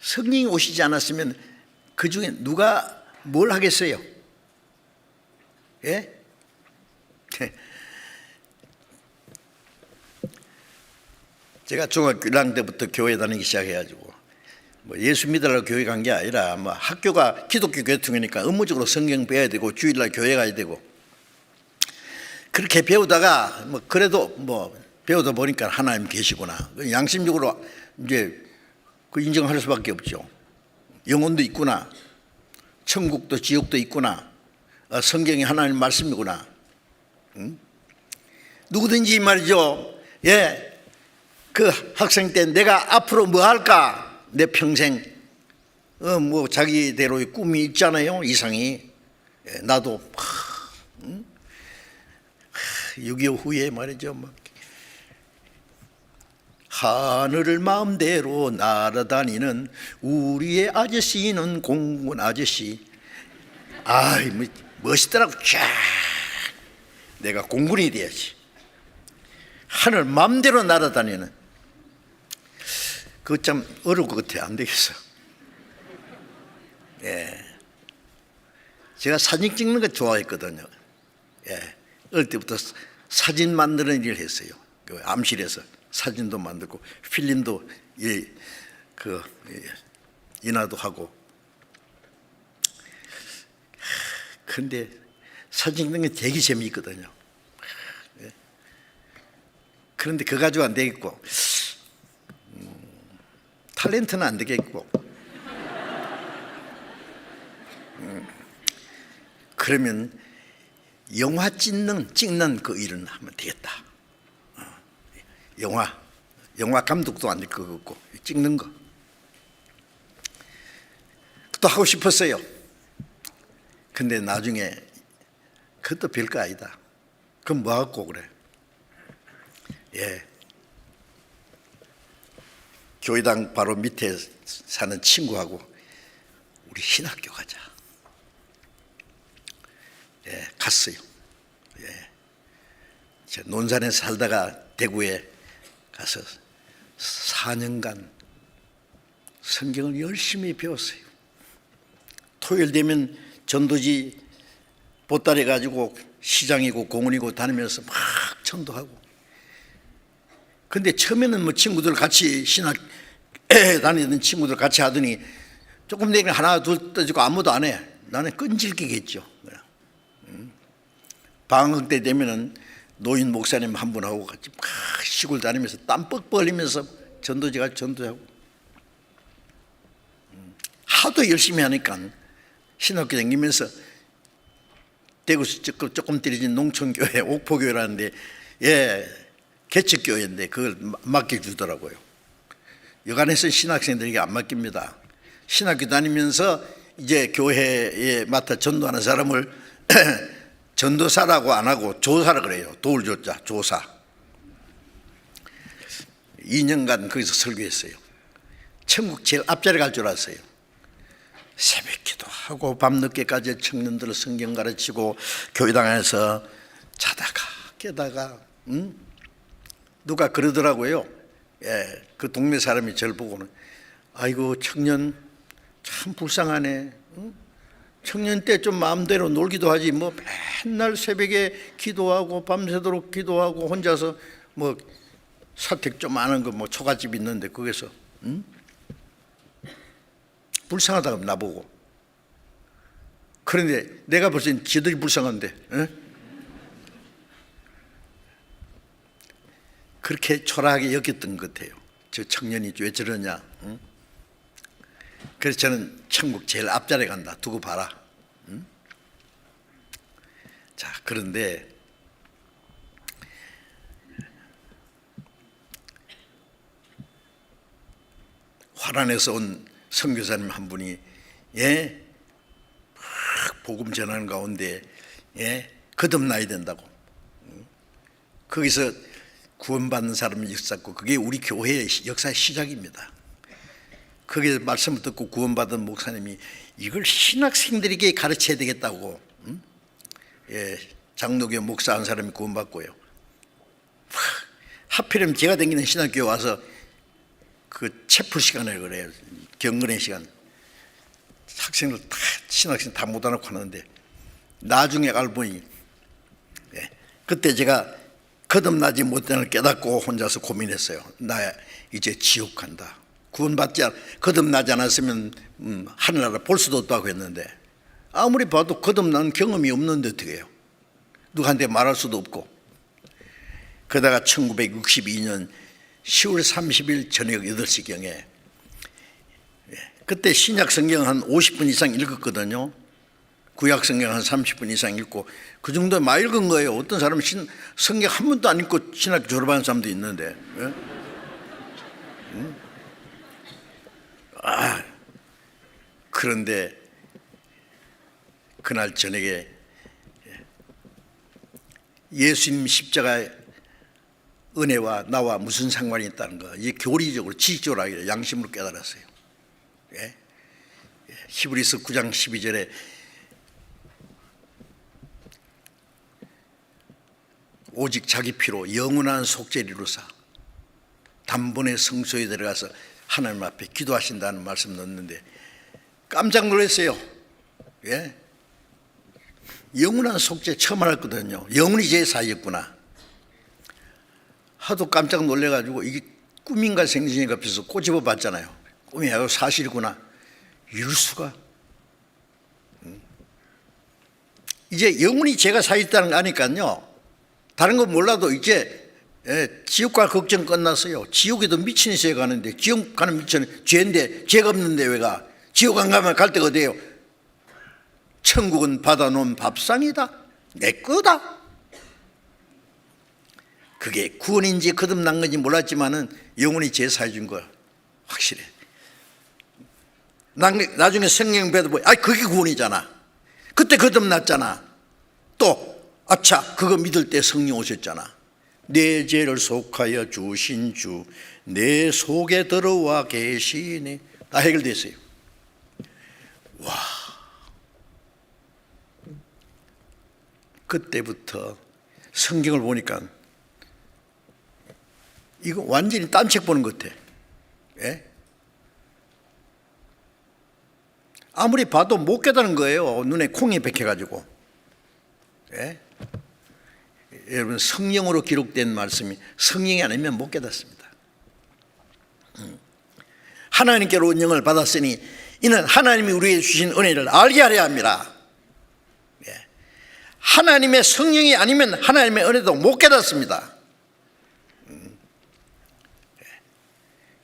성령이 오시지 않았으면 그 중에 누가 뭘 하겠어요? 예? 제가 중학교 1학년 때부터 교회 다니기 시작해가지고 뭐 예수 믿으려고 교회 간 게 아니라 뭐 학교가 기독교 교통이니까 의무적으로 성경 배워야 되고 주일날 교회 가야 되고 그렇게 배우다가 뭐 그래도 뭐 배우다 보니까 하나님 계시구나. 양심적으로 이제 그 인정할 수밖에 없죠. 영혼도 있구나. 천국도 지옥도 있구나. 성경이 하나님 말씀이구나. 누구든지 말이죠. 그 학생 때 내가 앞으로 뭐 할까? 내 평생 뭐 자기대로의 꿈이 있잖아요. 이상이. 나도 6.25 후에 말이죠. 하늘을 마음대로 날아다니는 우리의 아저씨는 공군 아저씨. 아이, 멋있더라고. 쫙. 내가 공군이 돼야지. 하늘 마음대로 날아다니는. 그거 참 어려울 것 같아. 안 되겠어. 예. 제가 사진 찍는 거 좋아했거든요. 예. 어릴 때부터 사진 만드는 일을 했어요. 그 암실에서 사진도 만들고 필름도 인화도 하고. 근데 사진 찍는 게 되게 재미있거든요. 예. 그런데 그거 가지고 안 되겠고, 탤런트는 안 되겠고, 그러면 영화 찍는 그 일은 하면 되겠다. 영화 감독도 안 될 것 같고, 찍는 거. 또 하고 싶었어요. 근데 나중에 그것도 별거 아니다. 그럼 뭐 하고 그래? 예. 교회당 바로 밑에 사는 친구하고 우리 신학교 가자. 예, 갔어요. 예. 제가 논산에 살다가 대구에 가서 4년간 성경을 열심히 배웠어요. 토요일 되면 전도지 보따리 가지고 시장이고 공원이고 다니면서 막 전도하고. 근데 처음에는 뭐 친구들 같이 신학 다니던 친구들 같이 하더니 조금 되면 하나 둘 떠지고 아무도 안 해. 나는 끈질기겠죠. 방학 때 되면은 노인 목사님 한 분하고 같이 막 시골 다니면서 땀 뻑뻑 흘리면서 전도지 가서 전도하고. 하도 열심히 하니까 신학교 다니면서 대구에서 조금 떨어진 농촌교회 옥포교회라는데, 예, 개척교회인데 그걸 맡겨주더라고요. 여간에서 신학생들에게 안 맡깁니다. 신학교 다니면서 이제 교회에 맡아 전도하는 사람을 전도사라고 안 하고 조사라 그래요. 도울 조자, 조사. 2년간 거기서 설교했어요. 천국 제일 앞자리 갈 줄 알았어요. 새벽 기도하고 밤늦게까지 청년들 성경 가르치고 교회당 안에서 자다가 깨다가 누가 그러더라고요. 예, 그 동네 사람이 저를 보고는 아이고 청년 참 불쌍하네. 청년 때 좀 마음대로 놀기도 하지 뭐 맨날 새벽에 기도하고 밤새도록 기도하고 혼자서 뭐 사택 좀 아는 거 뭐 초가집 있는데 거기서 불쌍하다고 나보고. 그런데 내가 벌써 지들이 불쌍한데, 에? 그렇게 초라하게 여겼던 것 같아요. 저 청년이 왜 저러냐. 응? 그래서 저는 천국 제일 앞자리에 간다. 두고 봐라. 응? 자, 그런데 화란에서 온 선교사님 한 분이, 예, 막 복음 전하는 가운데, 예, 거듭나야 된다고. 거기서 구원받는 사람이 있었고, 그게 우리 교회의 역사의 시작입니다. 거기서 말씀을 듣고 구원받은 목사님이 이걸 신학생들에게 가르쳐야 되겠다고, 예, 장로교 목사 한 사람이 구원받고요. 하필이면 제가 다니는 신학교에 와서 그 채플 시간을 그래요. 경건의 시간. 학생들 다 신학생 다 못 알아놓고 하는데 나중에 알고 보니, 예, 그때 제가 거듭나지 못하는 걸 깨닫고 혼자서 고민했어요. 나 이제 지옥 간다. 구원받지 거듭나지 않았으면 하늘나라 볼 수도 없다고 했는데 아무리 봐도 거듭난 경험이 없는데 어떻게 해요? 누구한테 말할 수도 없고. 그러다가 1962년 10월 30일 저녁 8시경에, 그때 신약 성경 한 50분 이상 읽었거든요. 구약 성경 한 30분 이상 읽고 그 정도 많이 읽은 거예요. 어떤 사람은 성경 한 번도 안 읽고 신학교 졸업하는 사람도 있는데, 예? 그런데 그날 저녁에 예수님 십자가에 은혜와 나와 무슨 상관이 있다는 거 이제 교리적으로 지식적으로 하기를 양심으로 깨달았어요. 예? 히브리서 9장 12절에 오직 자기 피로 영원한 속죄를 이루사 단번에 성소에 들어가서 하나님 앞에 기도하신다는 말씀 넣었는데 깜짝 놀랐어요. 예? 영원한 속죄 처음 알았거든요. 영원히 제사였구나. 하도 깜짝 놀래가지고 이게 꿈인가 생신인가 앞에서 꼬집어 봤잖아요. 꿈이 아니고 사실이구나. 이럴 수가. 이제 영원히 제가 사있다는 거 아니까요. 다른 건 몰라도 이제 지옥과 걱정 끝났어요. 지옥에도 미친 새가 가는데 지옥 가는 미친 죄인데 죄가 없는데 왜 가? 지옥 안 가면 갈 데가 어디예요? 천국은 받아놓은 밥상이다. 내 거다. 그게 구원인지 거듭난 건지 몰랐지만은 영원히 제사해 준 거야. 확실해. 나중에 성경 배도 보여. 그게 구원이잖아. 그때 거듭났잖아. 또 아차 그거 믿을 때 성령 오셨잖아. 내 죄를 속하여 주신 주 내 속에 들어와 계시네. 다 해결됐어요. 와, 그때부터 성경을 보니까 이거 완전히 딴 책 보는 것 같아. 예? 아무리 봐도 못 깨달은 거예요. 눈에 콩이 박혀가지고. 예? 여러분 성령으로 기록된 말씀이 성령이 아니면 못 깨닫습니다. 하나님께로 은영을 받았으니 이는 하나님이 우리에게 주신 은혜를 알게 하려 합니다. 예. 하나님의 성령이 아니면 하나님의 은혜도 못 깨닫습니다.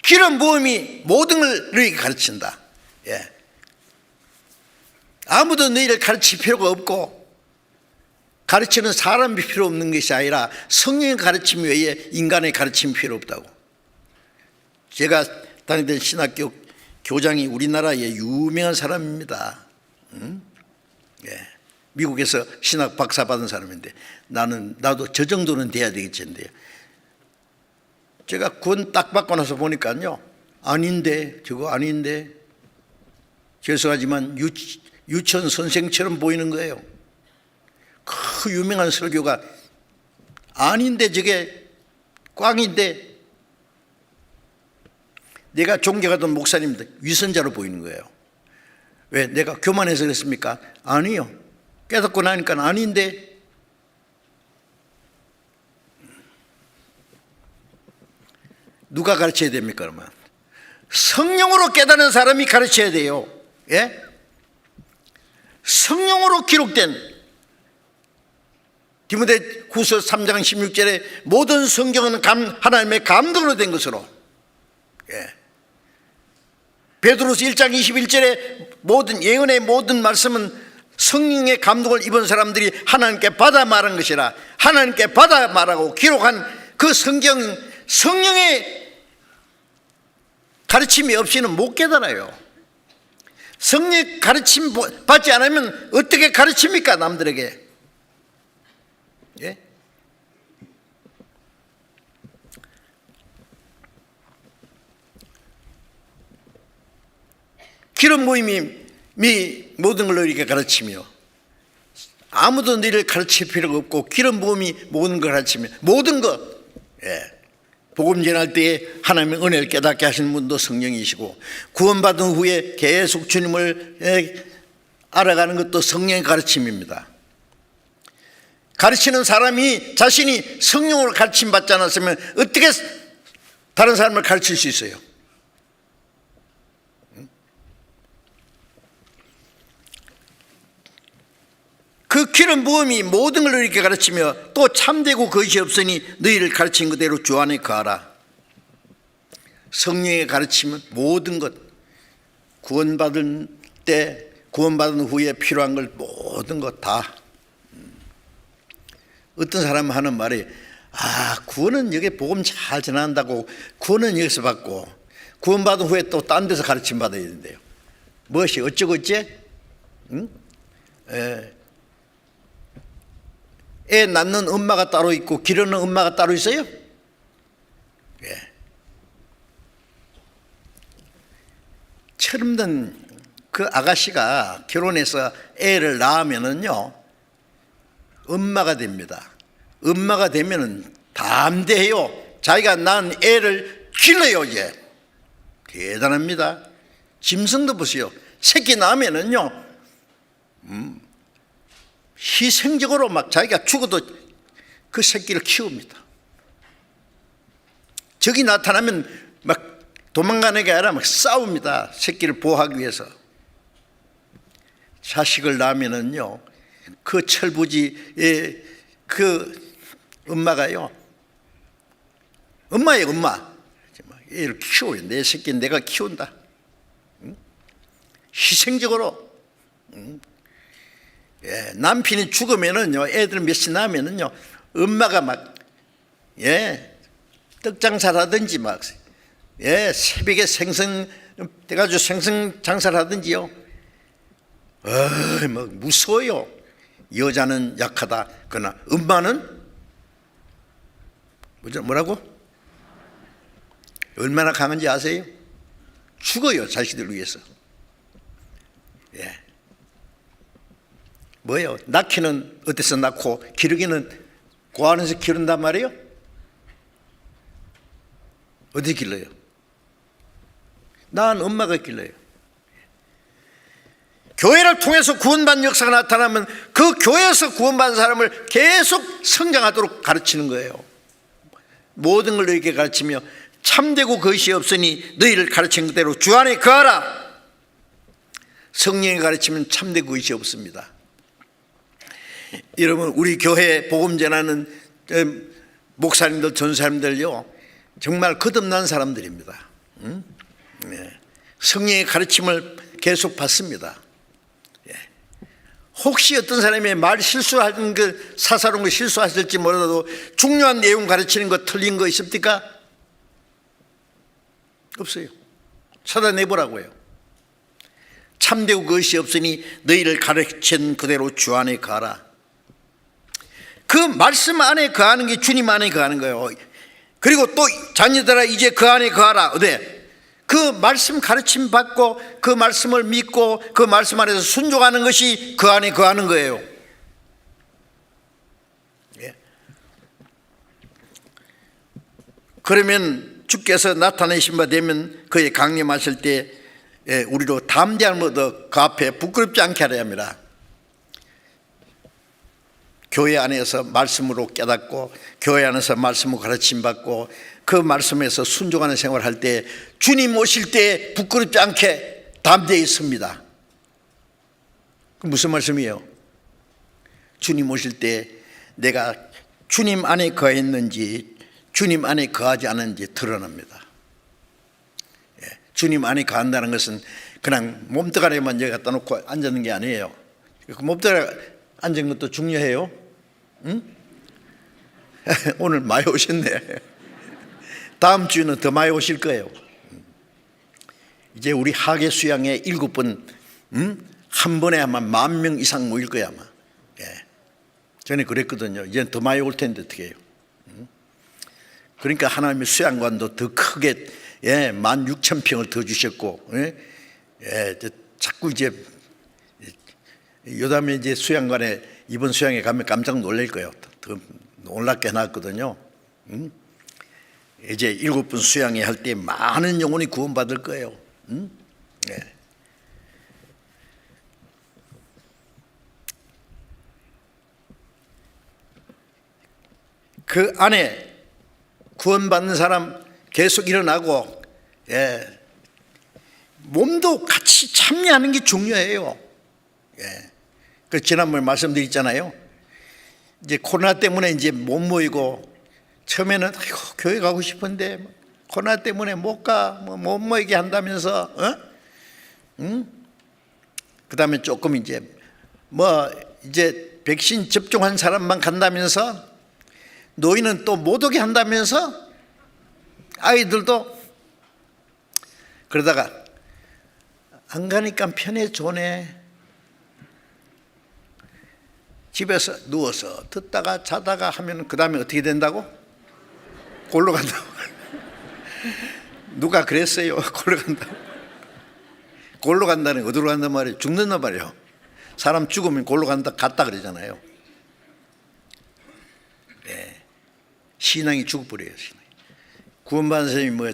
기름 부음이 모든 걸 너희에게 가르친다. 예. 아무도 너희를 가르칠 필요가 없고 가르치는 사람이 필요 없는 것이 아니라 성령의 가르침 외에 인간의 가르침이 필요 없다고. 제가 다니던 신학교 교장이 우리나라의 유명한 사람입니다. 예. 미국에서 신학 박사 받은 사람인데 나도 저 정도는 돼야 되겠는데요. 제가 구원 딱 받고 나서 보니까요. 아닌데 저거 아닌데 죄송하지만 유치원 선생처럼 보이는 거예요. 그 유명한 설교가 아닌데 저게 꽝인데 내가 존경하던 목사님들 위선자로 보이는 거예요. 왜? 내가 교만해서 그랬습니까? 아니요. 깨닫고 나니까 아닌데 누가 가르쳐야 됩니까? 그러면 성령으로 깨닫는 사람이 가르쳐야 돼요. 예? 성령으로 기록된 디모데후서 3장 16절에 모든 성경은 하나님의 감동으로 된 것으로. 예. 베드로서 1장 21절에 모든 예언의 모든 말씀은 성령의 감동을 입은 사람들이 하나님께 받아 말한 것이라. 하나님께 받아 말하고 기록한 그 성령의 가르침이 없이는 못 깨달아요. 성령 가르침 받지 않으면 어떻게 가르칩니까 남들에게? 예? 기름 부음이 모든 걸 너희에게 가르치며 아무도 너희를 가르칠 필요가 없고 기름 부음이 모든 걸 가르치며 모든 것. 예. 복음 전할 때에 하나님의 은혜를 깨닫게 하시는 분도 성령이시고 구원받은 후에 계속 주님을 알아가는 것도 성령의 가르침입니다. 가르치는 사람이 자신이 성령으로 가르침 받지 않았으면 어떻게 다른 사람을 가르칠 수 있어요? 그 기름 부음이 모든 걸 이렇게 가르치며 또 참되고 거짓이 없으니 너희를 가르친 그대로 주 안에 거하라. 성령의 가르침은 모든 것, 구원받은 때 구원받은 후에 필요한 걸 모든 것 다. 어떤 사람은 하는 말이 구원은 여기 복음 잘 전한다고 구원은 여기서 받고 구원받은 후에 또 딴 데서 가르침 받아야 된대요. 무엇이 어쩌고 어째? 응? 애 낳는 엄마가 따로 있고 기르는 엄마가 따로 있어요? 철없는 그 아가씨가 결혼해서 애를 낳으면은요, 엄마가 됩니다. 엄마가 되면은 담대해요. 자기가 낳은 애를 길러요. 이제 대단합니다. 짐승도 보세요. 새끼 낳으면은요, 희생적으로 막 자기가 죽어도 그 새끼를 키웁니다. 적이 나타나면 막 도망가는 게 아니라 막 싸웁니다. 새끼를 보호하기 위해서. 자식을 낳으면은요, 그 철부지의 그 엄마가요, 엄마예요, 엄마. 얘를 키워요. 내 새끼는 내가 키운다. 희생적으로. 남편이 죽으면은요, 애들 몇씩 낳으면은요, 엄마가 막, 떡장사를 하든지 막, 새벽에 생선 돼가지고 생선 장사를 하든지요. 뭐 무서워요. 여자는 약하다. 그러나 엄마는 뭐라고? 얼마나 강한지 아세요? 죽어요, 자식들 위해서. 뭐예요? 낳기는 어디서 낳고 기르기는 그 안에서 기른단 말이에요? 어디 길러요? 난 엄마가 길러요. 교회를 통해서 구원받는 역사가 나타나면 그 교회에서 구원받은 사람을 계속 성장하도록 가르치는 거예요. 모든 걸 너희에게 가르치며 참되고 것이 없으니 너희를 가르친 그대로 주 안에 거하라. 성령이 가르치면 참되고 것이 없습니다. 여러분, 우리 교회 복음 전하는 목사님들, 전사님들요, 정말 거듭난 사람들입니다. 성령의 가르침을 계속 받습니다. 혹시 어떤 사람이 말 실수하는 그 사사로운 거 실수하실지 몰라도 중요한 내용 가르치는 거 틀린 거 있습니까? 없어요. 찾아내보라고요. 참되고 것이 없으니 너희를 가르친 그대로 주 안에 거하라. 그 말씀 안에 거하는 게 주님 안에 거하는 거예요. 그리고 또 자녀들아 이제 그 안에 거하라. 어때? 그 말씀 가르침 받고 그 말씀을 믿고 그 말씀 안에서 순종하는 것이 그 안에 거하는 거예요. 그러면 주께서 나타내신 바 되면 그의 강림하실 때 우리로 담대함을 얻어 그 앞에 부끄럽지 않게 하려 합니다. 교회 안에서 말씀으로 깨닫고 교회 안에서 말씀으로 가르침 받고 그 말씀에서 순종하는 생활을 할 때 주님 오실 때 부끄럽지 않게 담대히 있습니다. 그 무슨 말씀이에요? 주님 오실 때 내가 주님 안에 거했는지 주님 안에 거하지 않았는지 드러납니다. 주님 안에 거한다는 것은 그냥 몸뚱 아래만 여기 갖다 놓고 앉는 게 아니에요. 그 몸뚱 아래 앉은 것도 중요해요. 응? 오늘 많이 오셨네. 다음 주에는 더 많이 오실 거예요. 이제 우리 하계 수양에 7번, 한 번에 아마 10,000명 이상 모일 거야 아마. 전에 그랬거든요. 이제는 더 많이 올 텐데 어떻게 해요? 그러니까 하나님의 수양관도 더 크게 16,000평을 더 주셨고, 자꾸 이제 요담에 이제 수양관에 이번 수양에 가면 깜짝 놀랄 거예요. 더 놀랍게 해놨거든요. 이제 7번 수양회 할 때 많은 영혼이 구원받을 거예요. 그 안에 구원받는 사람 계속 일어나고, 몸도 같이 참여하는 게 중요해요. 그 지난번에 말씀드렸잖아요. 이제 코로나 때문에 이제 못 모이고, 처음에는 아이고, 교회 가고 싶은데 코로나 때문에 못 가, 못 모이게 한다면서, 그 다음에 조금 이제 이제 백신 접종한 사람만 간다면서, 노인은 또 못 오게 한다면서, 아이들도 그러다가 안 가니까 편해져네. 집에서 누워서 듣다가 자다가 하면 그 다음에 어떻게 된다고? 골로 간다고. 누가 그랬어요? 골로 간다. 골로 간다는 어디로 간단 말이에요? 죽는단 말이에요. 사람 죽으면 골로 갔다 그러잖아요. 네. 신앙이 죽어버려요. 신앙이. 구원받은 사람이 뭐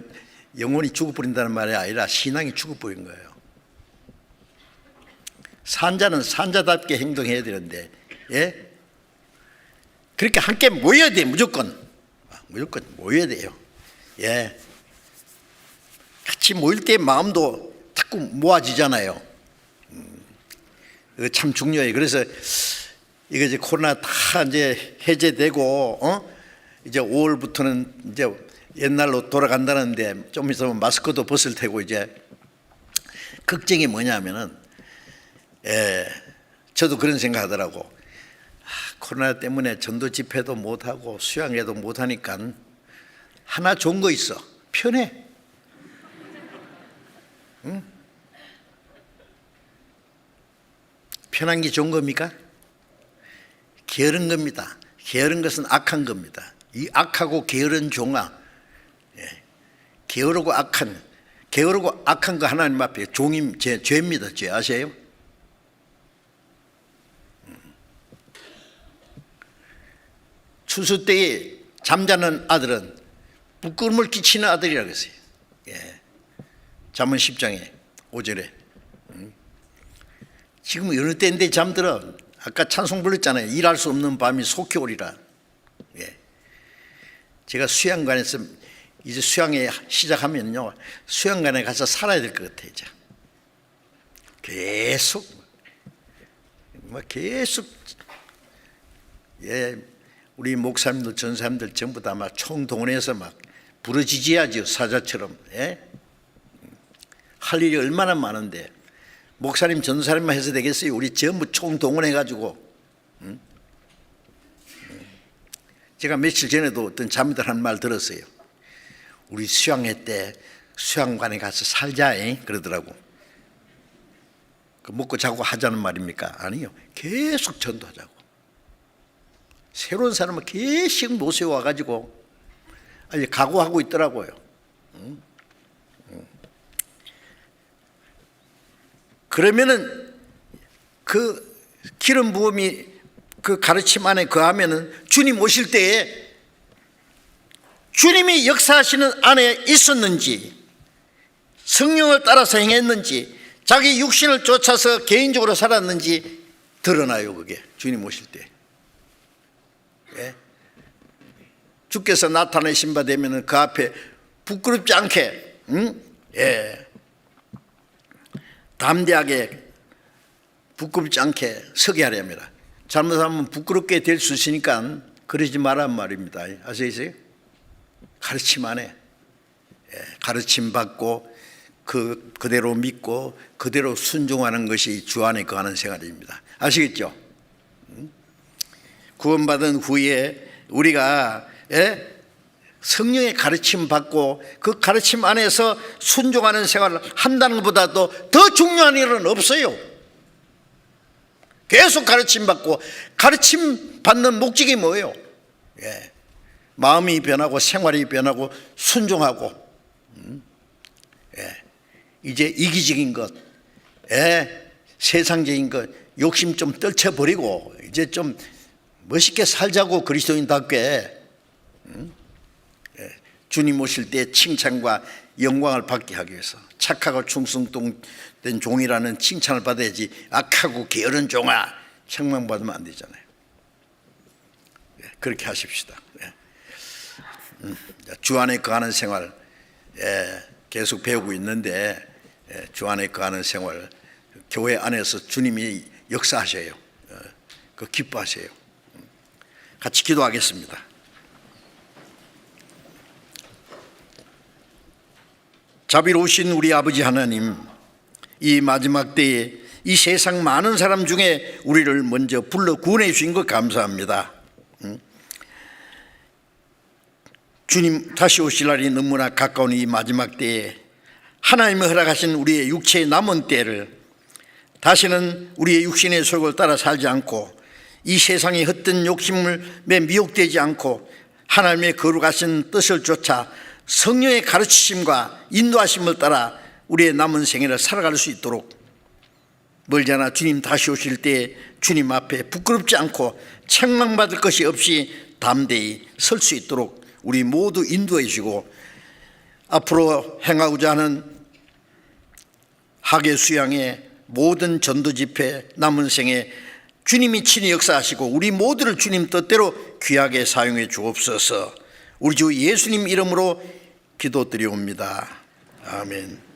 영혼이 죽어버린다는 말이 아니라 신앙이 죽어버린 거예요. 산자는 산자답게 행동해야 되는데, 예? 그렇게 함께 모여야 돼. 무조건 모여야 돼요. 예. 같이 모일 때 마음도 자꾸 모아지잖아요. 참 중요해요. 그래서 이거 이제 코로나 다 이제 해제되고, 이제 5월부터는 이제 옛날로 돌아간다는데 좀 있으면 마스크도 벗을 테고 이제 걱정이 뭐냐면은, 저도 그런 생각하더라고. 코로나 때문에 전도 집회도 못하고 수양회도 못하니까 하나 좋은 거 있어. 편해. 응? 편한 게 좋은 겁니까? 게으른 겁니다. 게으른 것은 악한 겁니다. 이 악하고 게으른 종아, 게으르고 악한 거 하나님 앞에 종임 죄입니다. 죄 아세요? 추수 때에 잠자는 아들은 부끄러움을 끼치는 아들이라고 했어요. 잠언 10장에 5절에. 지금 어느 때인데 잠들어. 아까 찬송 불렀잖아요. 일할 수 없는 밤이 속히 오리라. 제가 수양관에서 이제 수양회 시작하면요, 수양관에 가서 살아야 될 것 같아요. 이제 계속 우리 목사님들 전사님들 전부 다 막 총동원해서 막 부르짖어야죠. 사자처럼. 할 일이 얼마나 많은데 목사님 전사님만 해서 되겠어요? 우리 전부 총동원해 가지고. 제가 며칠 전에도 어떤 자매들 한 말 들었어요. 우리 수양회 때 수양관에 가서 살자 그러더라고. 그 먹고 자고 하자는 말입니까? 아니요. 계속 전도하자고. 새로운 사람을 계속 모셔와 가지고 아직 각오하고 있더라고요. 그러면은 그 기름 부음이 그 가르침 안에 거하면은 주님 오실 때에 주님이 역사하시는 안에 있었는지, 성령을 따라서 행했는지, 자기 육신을 쫓아서 개인적으로 살았는지 드러나요. 그게 주님 오실 때. 주께서 나타내신 바 되면은 그 앞에 부끄럽지 않게, 담대하게 부끄럽지 않게 서게 하려 합니다. 잘못하면 부끄럽게 될 수 있으니까 그러지 말란 말입니다. 아시겠어요? 가르침 안에 가르침 받고 그대로 믿고 그대로 순종하는 것이 주 안에 거하는 생활입니다. 아시겠죠? 구원받은 후에 우리가 성령의 가르침 받고 그 가르침 안에서 순종하는 생활을 한다는 것보다도 더 중요한 일은 없어요. 계속 가르침 받고, 가르침 받는 목적이 뭐예요? 마음이 변하고 생활이 변하고 순종하고, 이제 이기적인 것, 세상적인 것 욕심 좀 떨쳐버리고 이제 좀 멋있게 살자고. 그리스도인답게 주님 오실 때 칭찬과 영광을 받게 하기 위해서 착하고 충성된 종이라는 칭찬을 받아야지, 악하고 게으른 종아 책망받으면 안 되잖아요. 그렇게 하십시다. 주 안에 거하는 생활 계속 배우고 있는데, 주 안에 거하는 생활, 교회 안에서 주님이 역사하셔요. 그 기뻐하세요. 같이 기도하겠습니다. 자비로우신 우리 아버지 하나님, 이 마지막 때에 이 세상 많은 사람 중에 우리를 먼저 불러 구원해 주신 것 감사합니다. 주님 다시 오실 날이 너무나 가까운 이 마지막 때에 하나님이 허락하신 우리의 육체의 남은 때를 다시는 우리의 육신의 속을 따라 살지 않고 이 세상의 헛된 욕심에 미혹되지 않고 하나님의 거룩하신 뜻을 쫓아 성령의 가르치심과 인도하심을 따라 우리의 남은 생애를 살아갈 수 있도록, 멀지 않아 주님 다시 오실 때 주님 앞에 부끄럽지 않고 책망받을 것이 없이 담대히 설 수 있도록 우리 모두 인도해 주시고, 앞으로 행하고자 하는 학예 수양의 모든 전도 집회 남은 생에 주님이 친히 역사하시고 우리 모두를 주님 뜻대로 귀하게 사용해 주옵소서. 우리 주 예수님 이름으로 기도드리옵니다. 아멘.